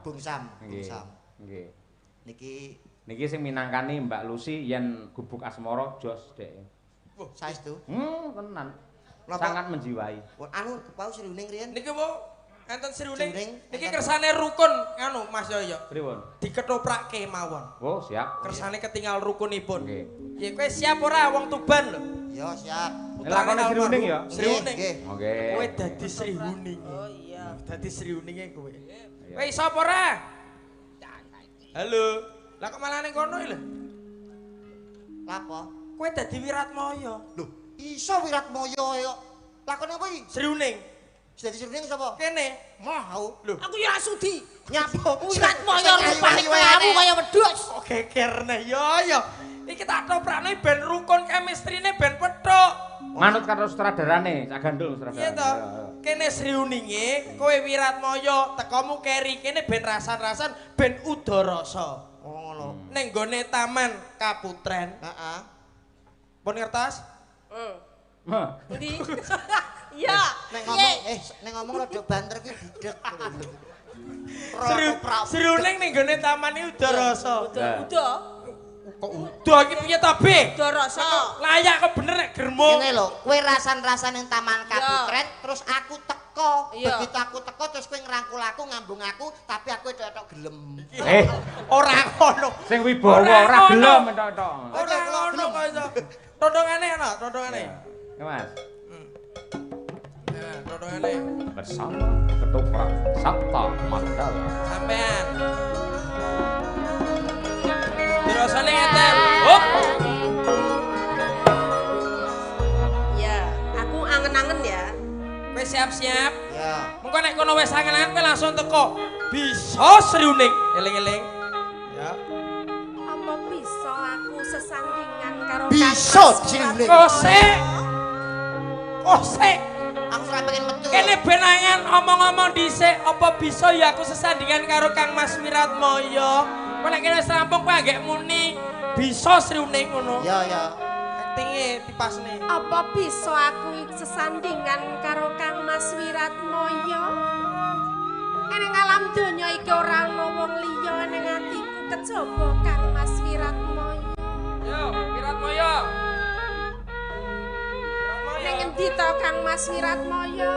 Nggih. Niki sing minangkani Mbak Lucy yen gubuk asmara jos dek. Saestu. Tenan. Sangat menjiwai. Anu kepau Sri Huning riyen. Niki po enten Sri Huning. Niki kersane rukun anu Mas Yoyo. Pripun? Diketoprake mawon. Oh, siap. Kersane ketinggal rukunipun. Nggih. Ya kowe siap ora wong Tuban lho? Ya siap. Lakone Sri Huning ya? Sri Huning. Oke. Kowe dadi Sri Huning. Oh iya. Dadi Sri Huninge kowe. Kowe iso apa ora? Halo. Lah kok malah ning kono lho? Lapo? Kowe dadi Wiratmaya. Lho, iso Wiratmaya kok. Lakone apa iki? Sri Huning. Dadi Sri Huning sapa? Kene. Mau. Lho. Aku ya sudi. Nyapa? Wiratmaya rupane kamu kaya wedhus. Kok gekerne yo. Iki tak toprakne ben rukun chemistry-ne ben pethuk. Manut karo sutradarane, Cak Gandul Iya sutradara. to. Kene Sri Huninge, kowe Wiratmaya, tekomu keri kene ben rasan-rasan ben udarasa. Oh ngono. Ning gone Taman Kaputren. Heeh. Pun ngertos? Heh. Endi? Iya. Nek ngomong rada banter kuwi budek. Sri Huning ning gone taman iki udarasa. Udah. Kok udah iki piye ta, Be? Udarasa. Layak kok bener nek germo. Ngene lho, kowe rasan-rasan ning Taman Kaputren terus aku teko. Iya. Begitu aku teko terus kowe ngrangkul aku, ngambung aku, tapi aku tok gelem. Ora ngono. Sing wibawa ora gelem entok-entok. Ora ngono kok iso. Tondongane ana, tondongane. Ya, Mas. Nah, tondongane. Bersama ketoprak Sabta Mandala. Sampean. Dirasane ngeten. Hop. Ya, aku angen-angen ya. Wis siap-siap. Ya. Mengko nek kono wis angen-angen kowe langsung teko. Bisa Sri Huning. Eling-eling. Ya. Apa bisa aku sesandingan karo Bisa, Sri Huning. Kosek. Aku ora pengen metu. Kene ben angen omong-omong dhisik, apa bisa ya aku sesandingan karo Kang Mas Wiratmaya? Kok nek kene wis rampung kowe anggek muni bisa Sri Huning ngono. Ya. Aktinge dipasne. Apa bisa aku sesandingan karo Kang Mas Wiratmaya? Ning alam donya iki ora ana wong liya ning atiku kejaba Kang Mas Wiratmaya. Yo, Wiratmaya. Ning Endi to Kang Mas Wiratmaya?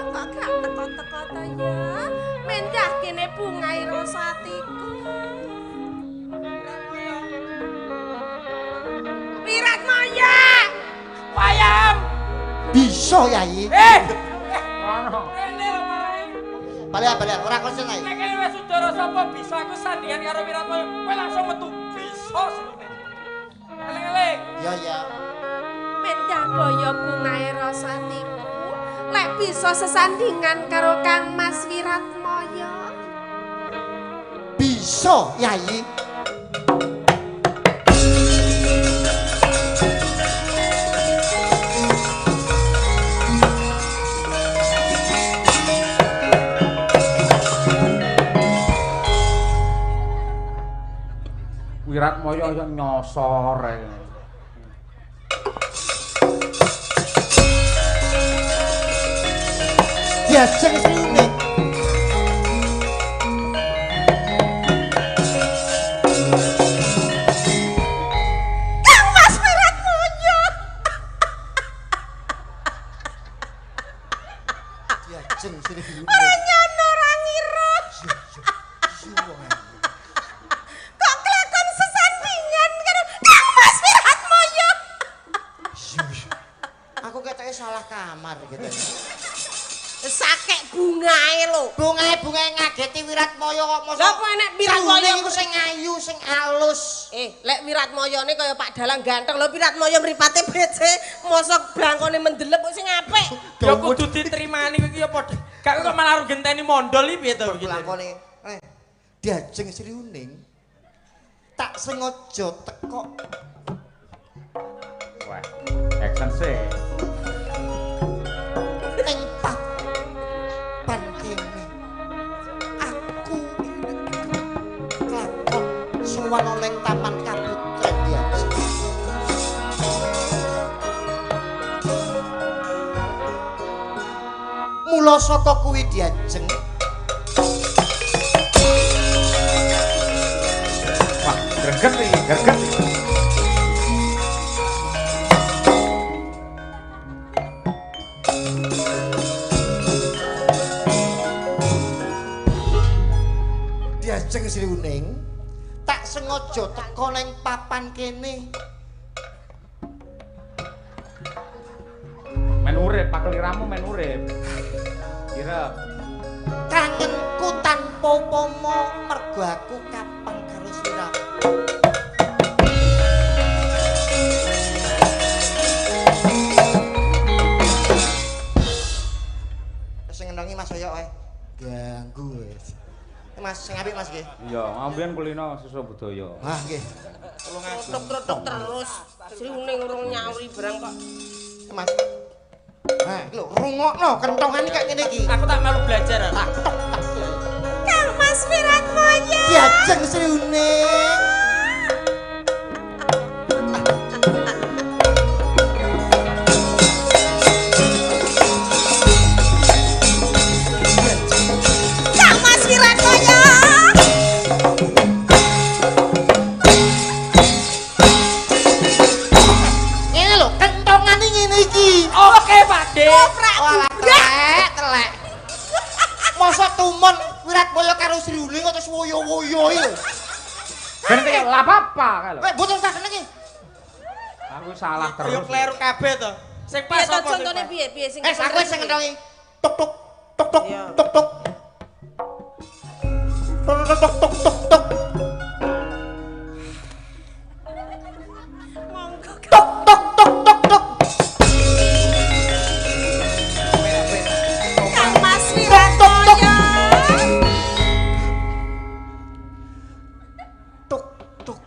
Kok gak teko-teko to ya? Mendah kene bungai rosatiku. Wiratmaya! Wayang. Bisa Yai. Ngono. Rene marai. Balik ora konsen ae. Nek kene wis udara sapa bisa aku sandingan karo Wiratmaya. Kowe langsung metu bisa selune. Eling-eling. Ya. Mendah kaya bungae rosatiku. Lek bisa sesandingan karo Kang Mas Wiratmaya. Bisa Yai. Wiratmaya yo nyosor ae. Diajeng sini. Kang Mas Wiratmaya. Diajeng sini. Ora nyono ora ngira. Kok kelakon sesandingan karo Kang Mas Wiratmaya. Aku ketoke salah kamar gitu. Sakek bungae lho. Bungae ngageti Wiratmaya kok mosok. Lah kok enek Wiratmaya iku sing ayu, sing alus. Lek Wiratmayane kaya Pak Dalang ganteng lho Wiratmaya mripate becik, mosok brangkone mendelep kok sing apik. Ya kudu diterimani iki ya padha. Gak kok malah genteni mondol iki piye to iki. Lakone Diajeng Sri Uning tak sengaja teko. Wah, action sih. Ning papan kene aku lakon suwan oleh Taman Kaputren Diajeng. Mula saka kuwi Diajeng Wah, greget iki. Diajeng Sri Uning tak sengaja teko ning papan kene. Men urip, pakeliramu men urip. Kira Kangenku tanpa upama mergo aku kapang karo sliramu. Sing ngenongi Mas Yoyo ae. Ganggu wis. Mas sing apik Mas nggih. iya, ambiyen kulino susu budaya. Ah nggih. Trotok terus. Sri Uning urung nyauri barang kok. Mas. Lho, rungokno kentongane kaya ngene iki. Aku tak malu belajar. Tak tok tak. Kang Mas Wiratmaya. Diajeng Sri Uning. Kang Mas Wiratmaya. Ngene lho, kentongane ngene iki. Oke, Pak De. Walah telek. Mosok tumon Wiratmaya karo Sri Uning kok terus woyo-woyo iki lho. Ben iki lha apa kalau. Mboten sak niki. Aku salah Yo terus. kleru kabeh to. Sing Piye pas to apa contone piye sing Aku sing ngentongi. Tok tok tok tok Iya. tok tok. Tok tok tok tok tok tok. monggo. Tok tok tok tok tok. Kang Mas Wiratmaya. Tok tok.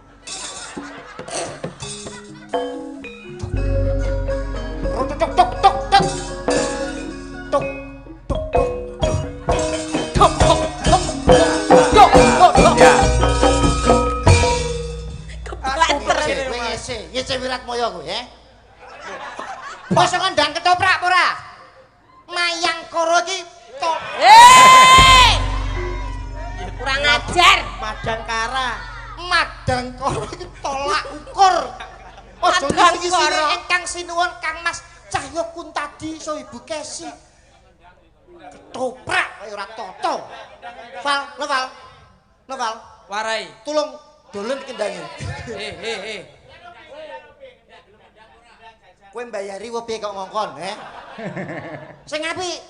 Tok tok tok tok tok. Tok tok tok. Tok tok tok. Tok tok tok. Ya. Kebanter. Ngece Wiratmaya kuwi ya. Mosok ndang ketoprak apa ora? Mayang karo iki tok. Kurang ajar. Madangkara. Madang karo iki tolak ukur. Aja Madang sisi-sisi karo. ingkang sinuwun Kang Mas cah ya Kuntadi iso Ibu Kesi. Ketoprak kaya ora toto. Val, Val. Val. Warai. Tulung dolen kendangin. Kowe mbayari wae piye kok ngongkon, Sing apik.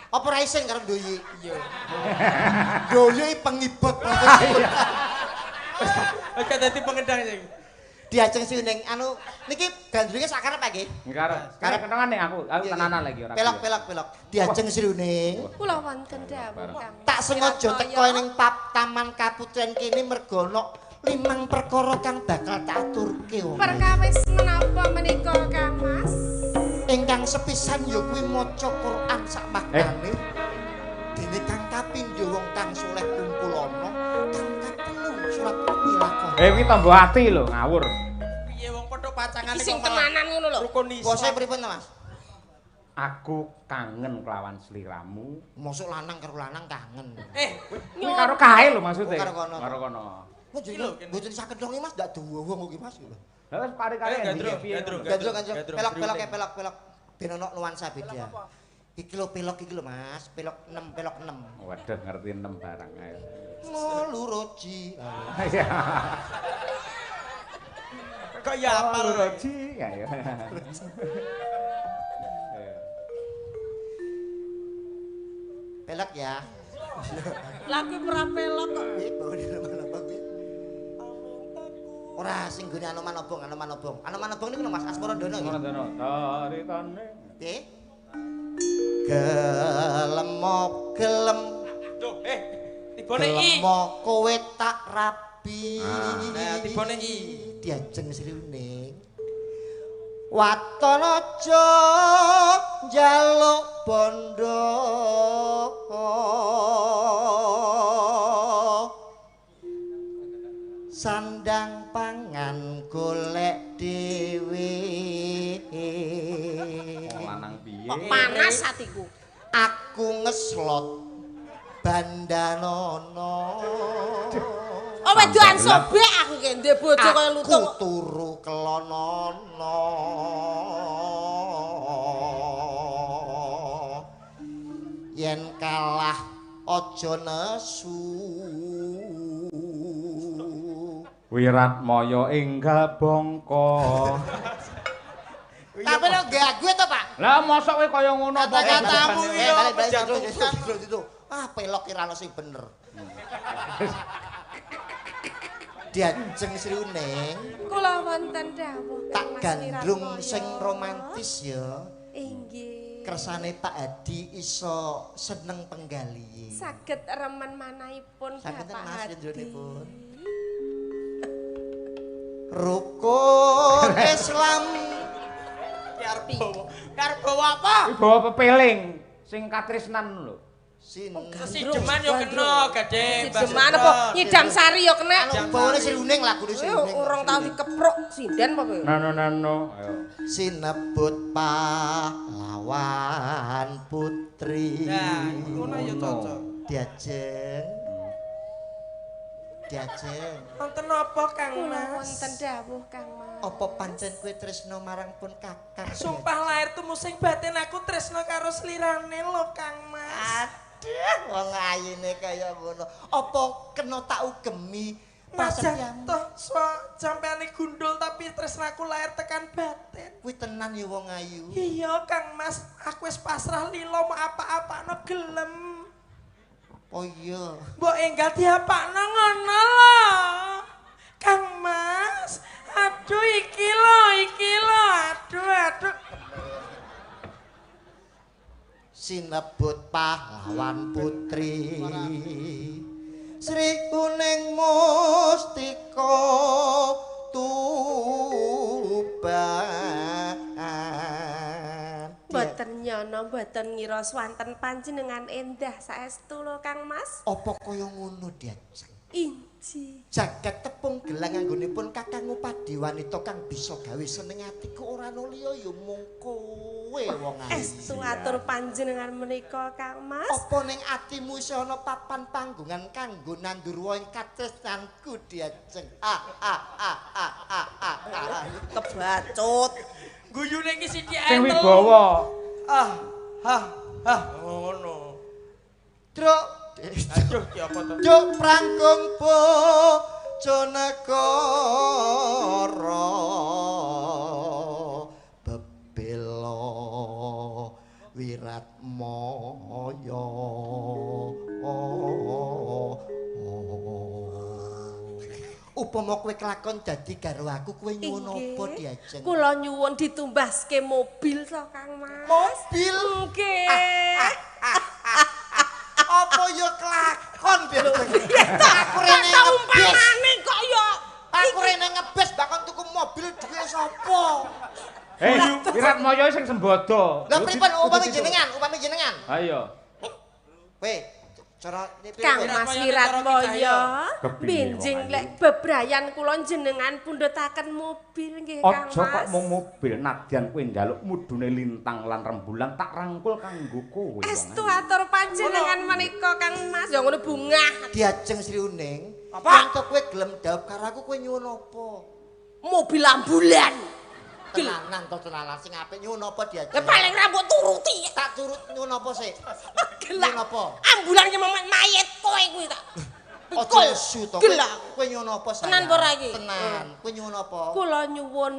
Apa ra ising karo Ndoyi? Iya. Ndoyi pengibot. Oke dadi pengendang sing. Diajeng sining anu niki gandrunge sak karep nggih. Karep kenangan nih aku tenanan lagi ora. Pelok. Diajeng siruning. Kula wonten dawuh Kang. Tak sengaja teko ning Taman Kaputren kene mergo ana 5 perkara kang bakal tak aturke. Perkawis menapa menika Kang Mas? Ingkang sepisan ya kuwi maca Quran sak maknane. Dene kang kapindho wong kang saleh kumpul ana, kang kapelu surat Al-Ilaqah. Kuwi tambah ati lho ngawur. Piye wong padha pacangane Sing tenanan ngono lho. Rukun Nisa. Kose pripun to, Mas? Aku kangen kelawan sliramu. Mosok lanang karo lanang kangen. Kuwi karo kae lho maksude. Karo kono. Karo kono. Kok jadi mboten saged dong Mas, ndak duwuh iki Mas. Lah wis kare-kare pelok. Ben ono nuansa beda. Iki lho pelok iki lho Mas, pelok 6. Waduh ngerti 6 barang ae. Luroji. Kok ya apa Luroji ayo. Pelok ya. Lah kuwi ora pelok kok. Ora sing gone Anoman Obong. Anoman Obong niku lho Mas Asmara Dono nggih. Taritane. Nggih. Gelem. Duh, tibone I. Gelem kowe tak rabi. Nah, tibone I. Diajeng sriuning. Waton aja njaluk bondo. Sandang pangan golek dhewe. Lanang piye? Kok panas atiku. Aku ngeslot bandanono. Oh wedoan sobek aku ki ndek bojo kaya lutung. Aku turu kelonono. Yen kalah aja nesu. Wirat Maya enggal bangka. Tapi lo gagu to, Pak? Lah mosok kowe kaya ngono apa Kata-katamu iki yo Itu. Ah, pelok kira ono sing bener. Diajeng sriuning. Kula wonten dawuh Tak Kang Mas gandrung Wiratmaya. sing romantis ya. Inggih. Kersane Pak Hadi iso seneng penggali. Saged remen manahipun Saged Bapak Mas Hadi. Yendronipun. Rukun Islam Karbo apa? Kuwi bawa pepeling sing katresnan lho. sin. Si Jeman yo kena gade. Jeman apa nyidam sari yo kena. Anu bawane sriuning lagune sriuning. Urung tau dikepruk sinden apa kowe? Nano. Ayo. Sinebut pahlawan putri. Nah, ngono ya cocok. Diajeng. Wonten apa Kang Kula Mas? wonten dawuh Kang Mas. Apa pancen kowe tresno marang pun kakang? Sumpah lahir tuh musing batin aku tresno karo slirane lho Kang Mas. Aduh, wong ayune kaya ngono. Apa kena tak ugemi Pasan toh sampeane gundul tapi tresnaku lahir tekan batin. kuwi tenan ya wong ayu. Iya Kang Mas, aku wis pasrah lilo mau apa-apano gelem. Oh iya. Mbok enggal diapakno ngono lho. Kang Mas, aduh iki lho, aduh. Sinebut pahlawan putri. Sri Kuning Mustika Tuban. Mboten nyono, mboten ngira swanten panjenengan endah saestu lho Kang Mas. Apa kaya ngono diajeng? Inji. Jagat tepung gelang anggonipun Kakang Upadi wanita kang bisa gawe seneng atiku ora ana liya ya mung kowe kowe wong Estu atur panjenengan menika Kang Mas. Apa ning atimu isih ana papan panggongan kanggo nandur ing katresnanku Diajeng. Kebacut. Guyune iki sithik Sing entel. wibawa. Ngono. Truk. Aduh ki apa to? Cuk prangkung Bojonegoro bebelo Wiratmaya upama kowe kelakon dadi garwa aku kowe nyuwun apa Diajeng? Kula nyuwun ditumbaske mobil to Kang Mas. Mobil? Nggih. Apa ya kelakon Diajeng? Aku rene Umpamane kok ya Aku rene ngebes bakon tuku mobil duwe sapa? Wiratmaya sing sembodo. Lah pripun upami jenengan? Ayo. Weh, cara Kang Mas Wiratmaya, benjing lek bebrayan kula jenengan pundhutaken mobil nggih Kang Mas. Aja kok mung mobil, nadyan kowe njaluk mudune lintang lan rembulan tak rangkul kanggo kowe. Estu atur panjenengan menika Kang Mas. Ya ngono bungah. Diajeng Sri Uning. Apa? Yen kowe gelem dhawuh karo aku kowe nyuwun apa? Mobil ambulan. Tenanan to tenanan sing apik nyuwun apa Diajeng? Ya paling rambut turuti. Tak turut nyuwun apa sih? Gelak. Nyuwun apa? Ambulan ki mayit kowe kuwi tak. Aja lesu to. Gelak. Kowe nyuwun apa sayang? Tenan apa ora iki? Tenan. Kowe nyuwun apa? Kula nyuwun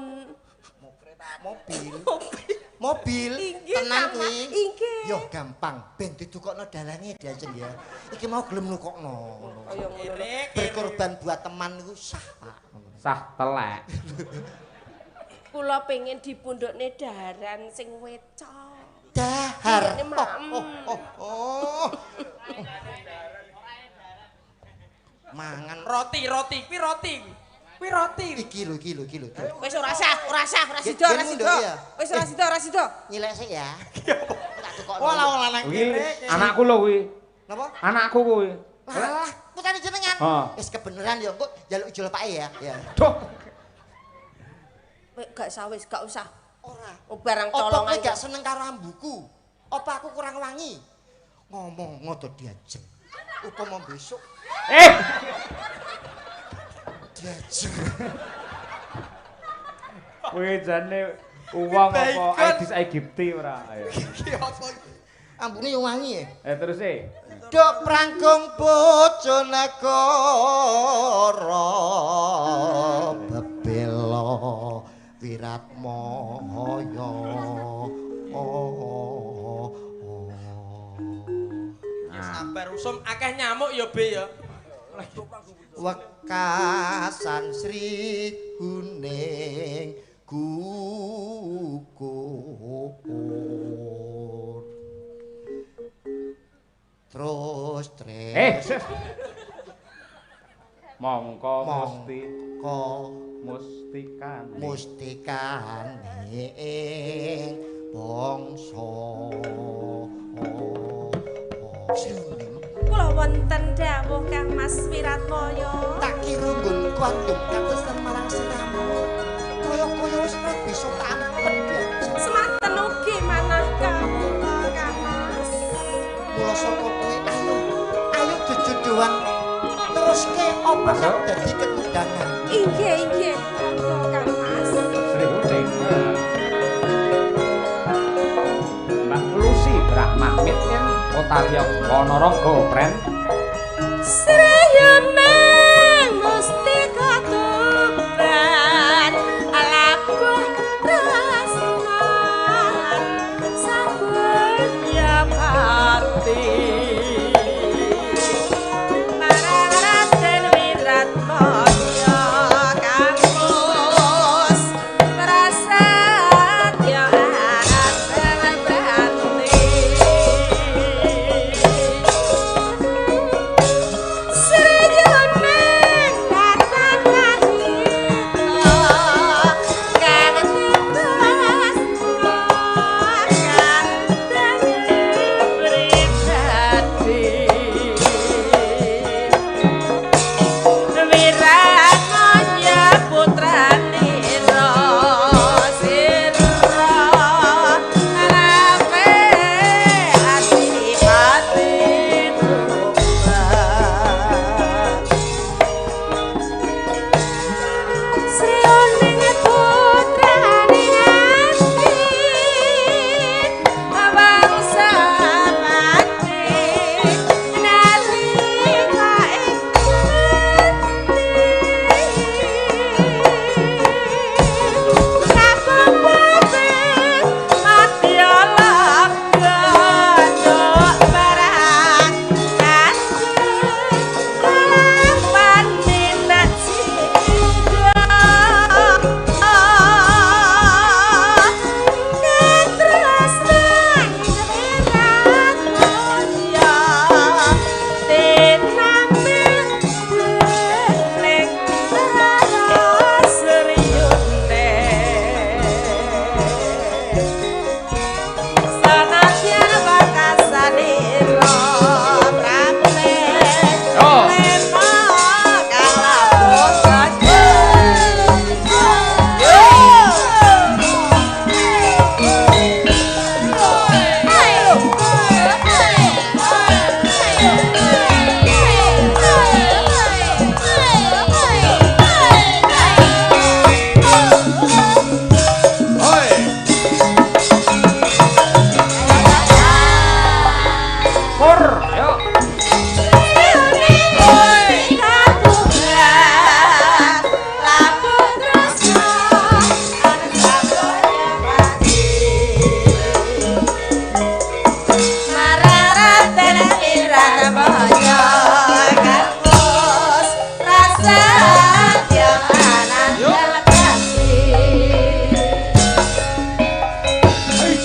Mobil. Inggih, Tenan Kang Mas. kuwi. Inggih. Yo gampang ben didukokno dalange Diajeng ya. Iki mau gelem nukokno. Kaya ngono. Berkorban buat teman niku sah, Pak. Sah telek. Kula pengen dipundhukne daharan sing weca. Dahar. Ini, Mam. Mangan Roti. Kuwi roti. iki lho. Wis ora sida. Gen mundhuk ya? Wis ora sida. Nyilek sik ya. Tak tukokno. Wah wong lanang Kuwi kene. anakku lho kuwi. Napa? Anakku kuwi. Lah, putane jenengan. Ha. Wis kebeneran ya, engko njaluk ijol pake ya. Ya. Duh. Gak usah. Ora. Barang Apa colongan. kowe gak seneng karo ambuku? Apa aku kurang wangi? Ngomong ngono Diajeng. Upama besok Diajeng. Kuwi jane uang apa Aedis Aegypti ora. Ayo. Iki apa iki? Ambune yo wangi ya. Terus Dok prangkung Bojonegoro bebelo Wiratmaya. Sabar usum akeh nyamuk ya Be ya. Wekasan Sri Uning gugur terus mongko mustikane mustikane ing bangsa Sri Uning Kula wonten dawuh Kang Mas Wiratmaya. tak kira nggon kuandung katresnan marang siramu kaya-kaya wis ora bisa tampet ya Semanten ugi manah kawula Kang Mas. mula saka kuwi ayo jejodohan terus ke apa sak dadi ketudangan Inggih, monggo Kang Mas. Sri Uning. Mbak Lucy Brahmamit yen Otaria Wanaraga Pren. Srayana mustika tuban alabuh tresna sapunya pati Mararaten Wiratmaya kamus prasetya aran branti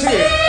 Lucy.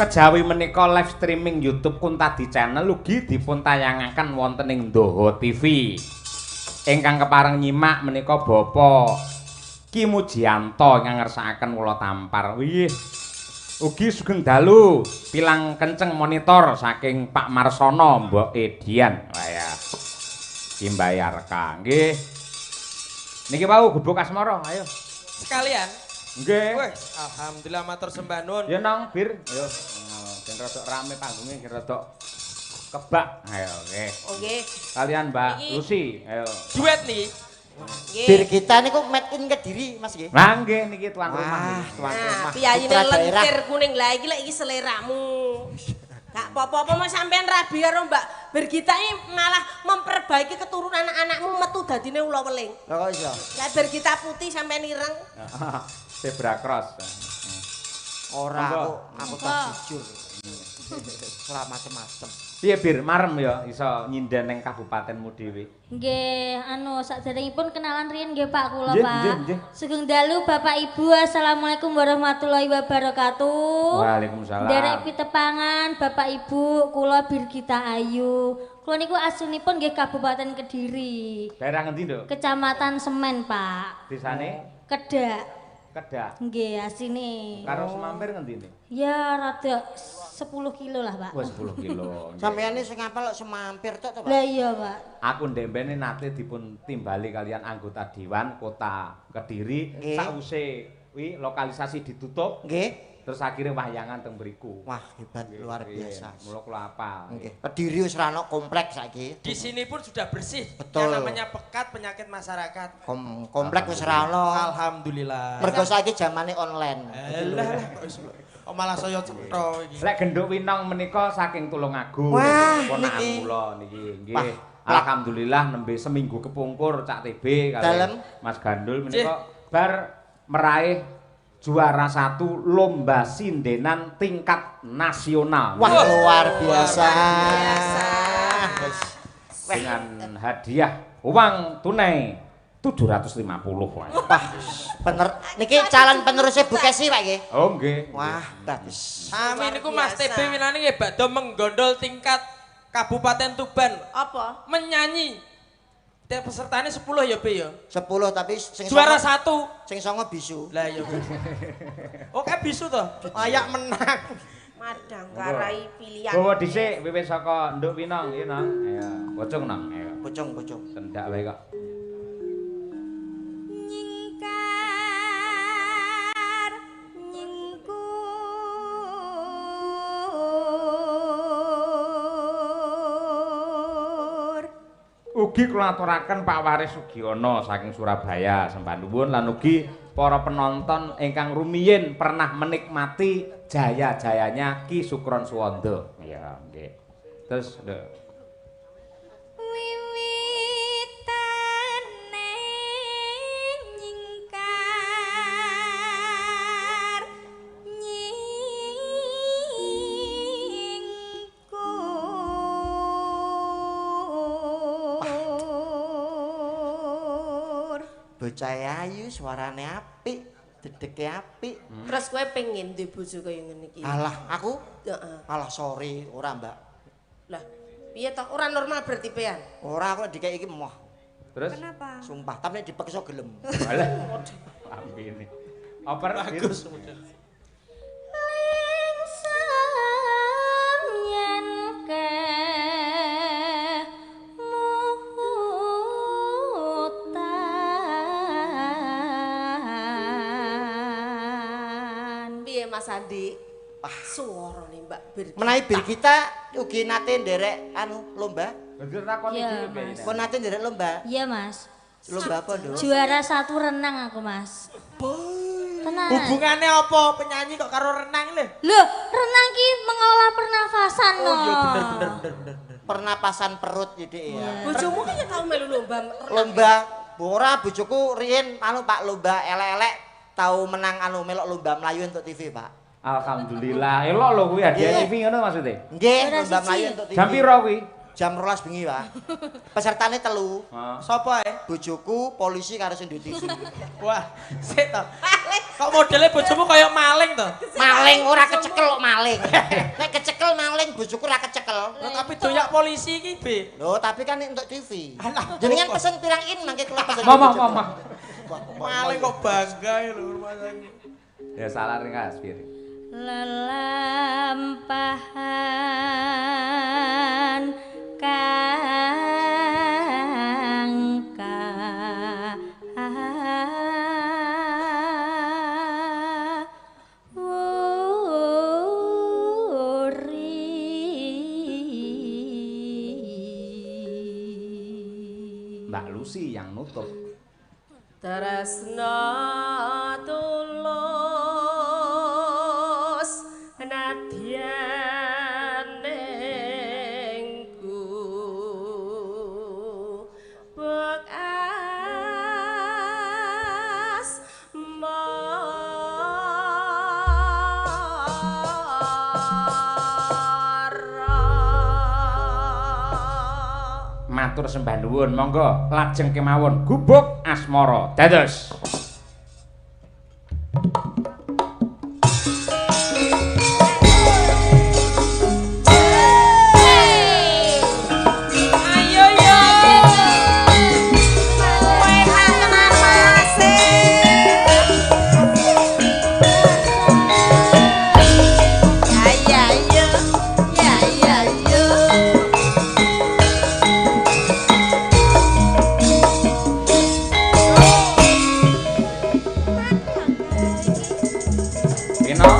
Kejawi menika live streaming YouTube Kuntadi channel ugi dipun tayangaken wonten ing Ndoho TV. Ingkang kepareng nyimak menika Bapak Ki Mujianto ingkang ngersakaken kula tampar. Wih. Ugi sugeng dalu pilang kenceng monitor saking Pak Marsono Mbok Edian. Wah ya. Ki mbayarka. Nggih. Niki wau gubuk asmara, ayo. Sekalian. Nggih. Wes, alhamdulillah matur sembah nuwun. Ya nang bir. Ayo. Ben rada rame panggunge, ben rada kebak. Ayo, nggih. Oh nggih. Kalian Mbak Lucy, ayo. Duet nih. Nggih. Bir kita niku made in Kediri, Mas nggih. Nah, nggih niki tuan rumah. Tuan rumah. Piyayine Putra daerah. lentir kuning lah iki lek iki seleramu. Gak apa-apa mau sampean rabi karo Mbak Bergita ini malah memperbaiki keturunan anak-anakmu metu dadine ula weling. Lha kok iso? Lek Bergita putih sampean ireng. Zebra cross. Ora aku tak jujur. Ora macem-macem. Piye Bir, marem ya iso nyinden ning kabupatenmu dhewe. Nggih, sakderengipun kenalan riyen nggih Pak kula, Nggih, Pak. nggih. Sugeng dalu Bapak Ibu, Assalamualaikum warahmatullahi wabarakatuh. Waalaikumsalam. Derek pitepangan Bapak Ibu, kula Birgita Ayu. Kula niku aslinipun nggih Kabupaten Kediri. Daerah ngendi, Nduk? Kecamatan Semen, Pak. Desane Kedak. Kedak. Nggih, asline. Karo Semampir ngendi? Ya rada 10 kilo lah, Pak. Wah 10 kilo. Sampeyan sing apal kok Semampir tok to, Pak? Lah iya, Pak. Aku ndembene nate dipun timbali kalian anggota Dewan Kota Kediri sause wi lokalisasi ditutup. Nggih. Terus akhirnya wahyangan teng mriku. Wah, hebat luar biasa. Mula kula apal. Nggih. Kediri wis ora ono kompleks saiki. Di sini pun sudah bersih. Betul. Yang namanya pekat penyakit masyarakat. Kompleks wis ora ono. Alhamdulillah. Mergo saiki zamane online. Alah, kok malah saya cetha iki. Lek genduk winong menika saking Tulungagung. Wah, Ponakan niki. kula niki nggih. Alhamdulillah nembe seminggu kepungkur Cak TB Dalem. Mas Gandul menika bar meraih juara 1 lomba sindenan tingkat nasional. Wah, luar biasa. Dengan hadiah uang tunai 750. Wah, Bener. Niki calon penerusnya Bu Kesi, Pak nggih. oh nggih. Wah, bagus. Sami niku Mas TB winane nggih badhe menggondol tingkat Kabupaten Tuban. Apa? Menyanyi. Tiap pesertane 10 ya, Be ya. 10 tapi sing Juara songo- 1. sing songo bisu. Lah iya. Oke bisu to. Ayak menang. Madang karai pilihan. Bawa dhisik wiwit saka Nduk Winong ya, Nang. Ayo, bocong Nang. Ayo. Bocong-bocong. Sendak wae kok. Nyingkar nyingkur. Ugi kula aturaken Pak Waris Sugiono saking Surabaya sembah nuwun lan ugi para penonton ingkang rumiyin pernah menikmati jaya-jayanya Ki Sukron Suwondo. Ya, nggih. Terus Wiwitane nyingkar Bocah ayu, suarane apik, dedeke apik. Terus kowe pengen duwe bojo kaya ngene iki. Alah, aku? Heeh. Alah sorry, ora, Mbak. Lah, piye toh ora normal berarti pean? Ora aku dikek iki emoh. Terus? Kenapa? Sumpah, tapi nek dipeksa gelem. Alah. Ampine. Oper Bagus. Piye Mas Andi? Suarane Mbak Birgita. Menawi Birgita ugi nate nderek lomba. Bener takoni Iya, dhewe Mas. Kok nate nderek lomba? Iya mas. Lomba apa, Nduk? Juara 1 renang aku mas. Tenan. Hubungannya apa penyanyi kok karo renang lho? Loh, renang ki mengolah pernafasan Oh iya no. bener. Pernapasan perut ya, Dik ya. Bojomu ki ya tau melu lomba renang. Lomba ora bojoku riyen Pak lomba elek-elek tau menang melok lomba melayu untuk TV, Pak. Alhamdulillah. Elok lho kuwi hadiah TV ngono maksudnya. Nggih, Ora lomba siji. melayu untuk TV. Jam piro kuwi? Jam 12 bengi, Pak. Pesertane 3. Sopo ae? Bojoku, polisi karo sing duwe TV. Wah, sik to. Kok modelnya bojomu kaya maling to? Maling ora kecekel kok maling. Nek kecekel maling bojoku ora kecekel. Lah tapi doyak polisi iki, Be. Loh, tapi kan untuk TV. Alah, Jenengan pesen pirang in mangke kula pesen. Mama. Maling kok bangga ya lho rumah sakit. Ya salah ringkas piye. Lelampahan Mbak Lucy yang nutup. Tresna tulus nadyanengku bekas Matur sembah nuwun, monggo lajeng kemawon gubuk asmara. Dados. ayo yo kowe kangenan mase ya yo Pino.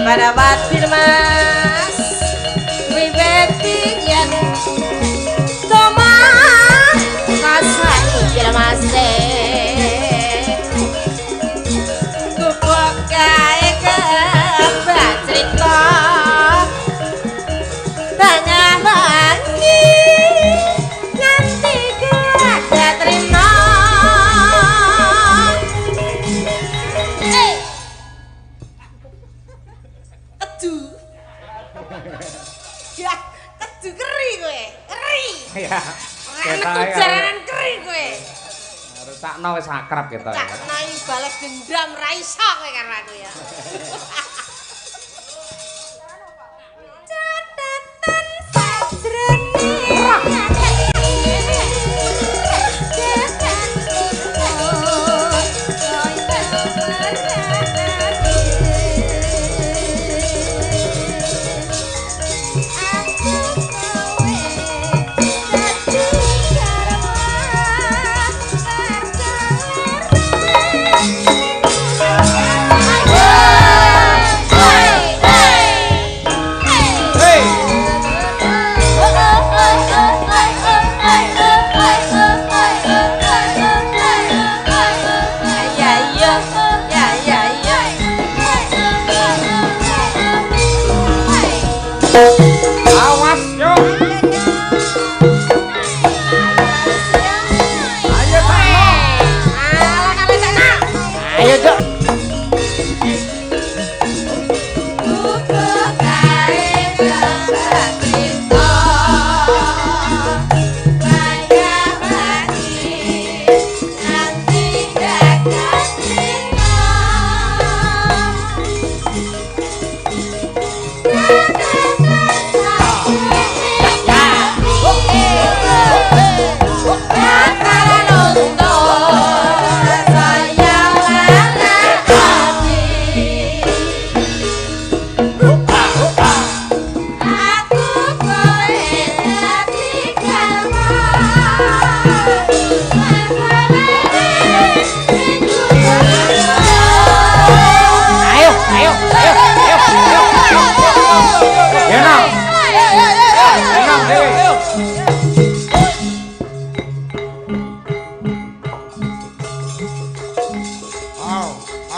Para batir mas wiwiti yen toma kasani jelmase kubuk kae kembang cerita banyak lagi nganti kuada terima Kedu. Ya, kedu keri kowe. Keri. Ya. Ora metu jaranan keri kowe. Rusakno wis akrab kita ya. Cak nai balas dendam ra iso kowe karo aku ya.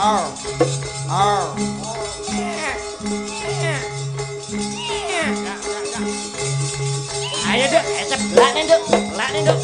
Ayo Duk, sebelah nih Duk, sebelah nih Duk.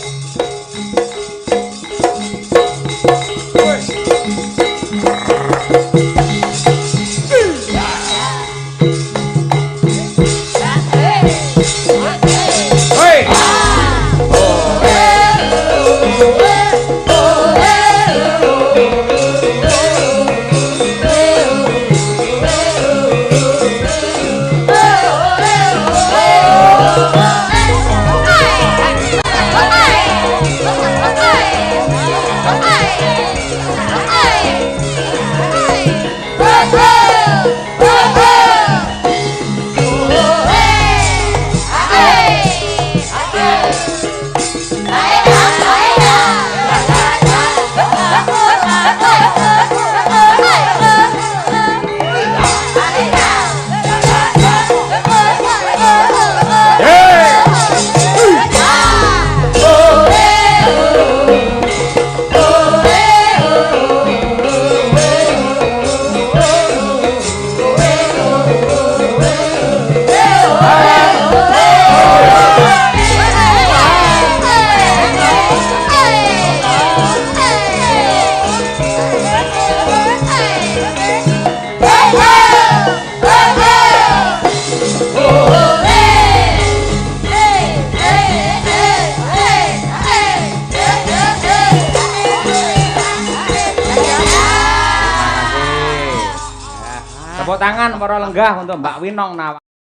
Tepuk tangan para lenggah untuk Mbak Winong.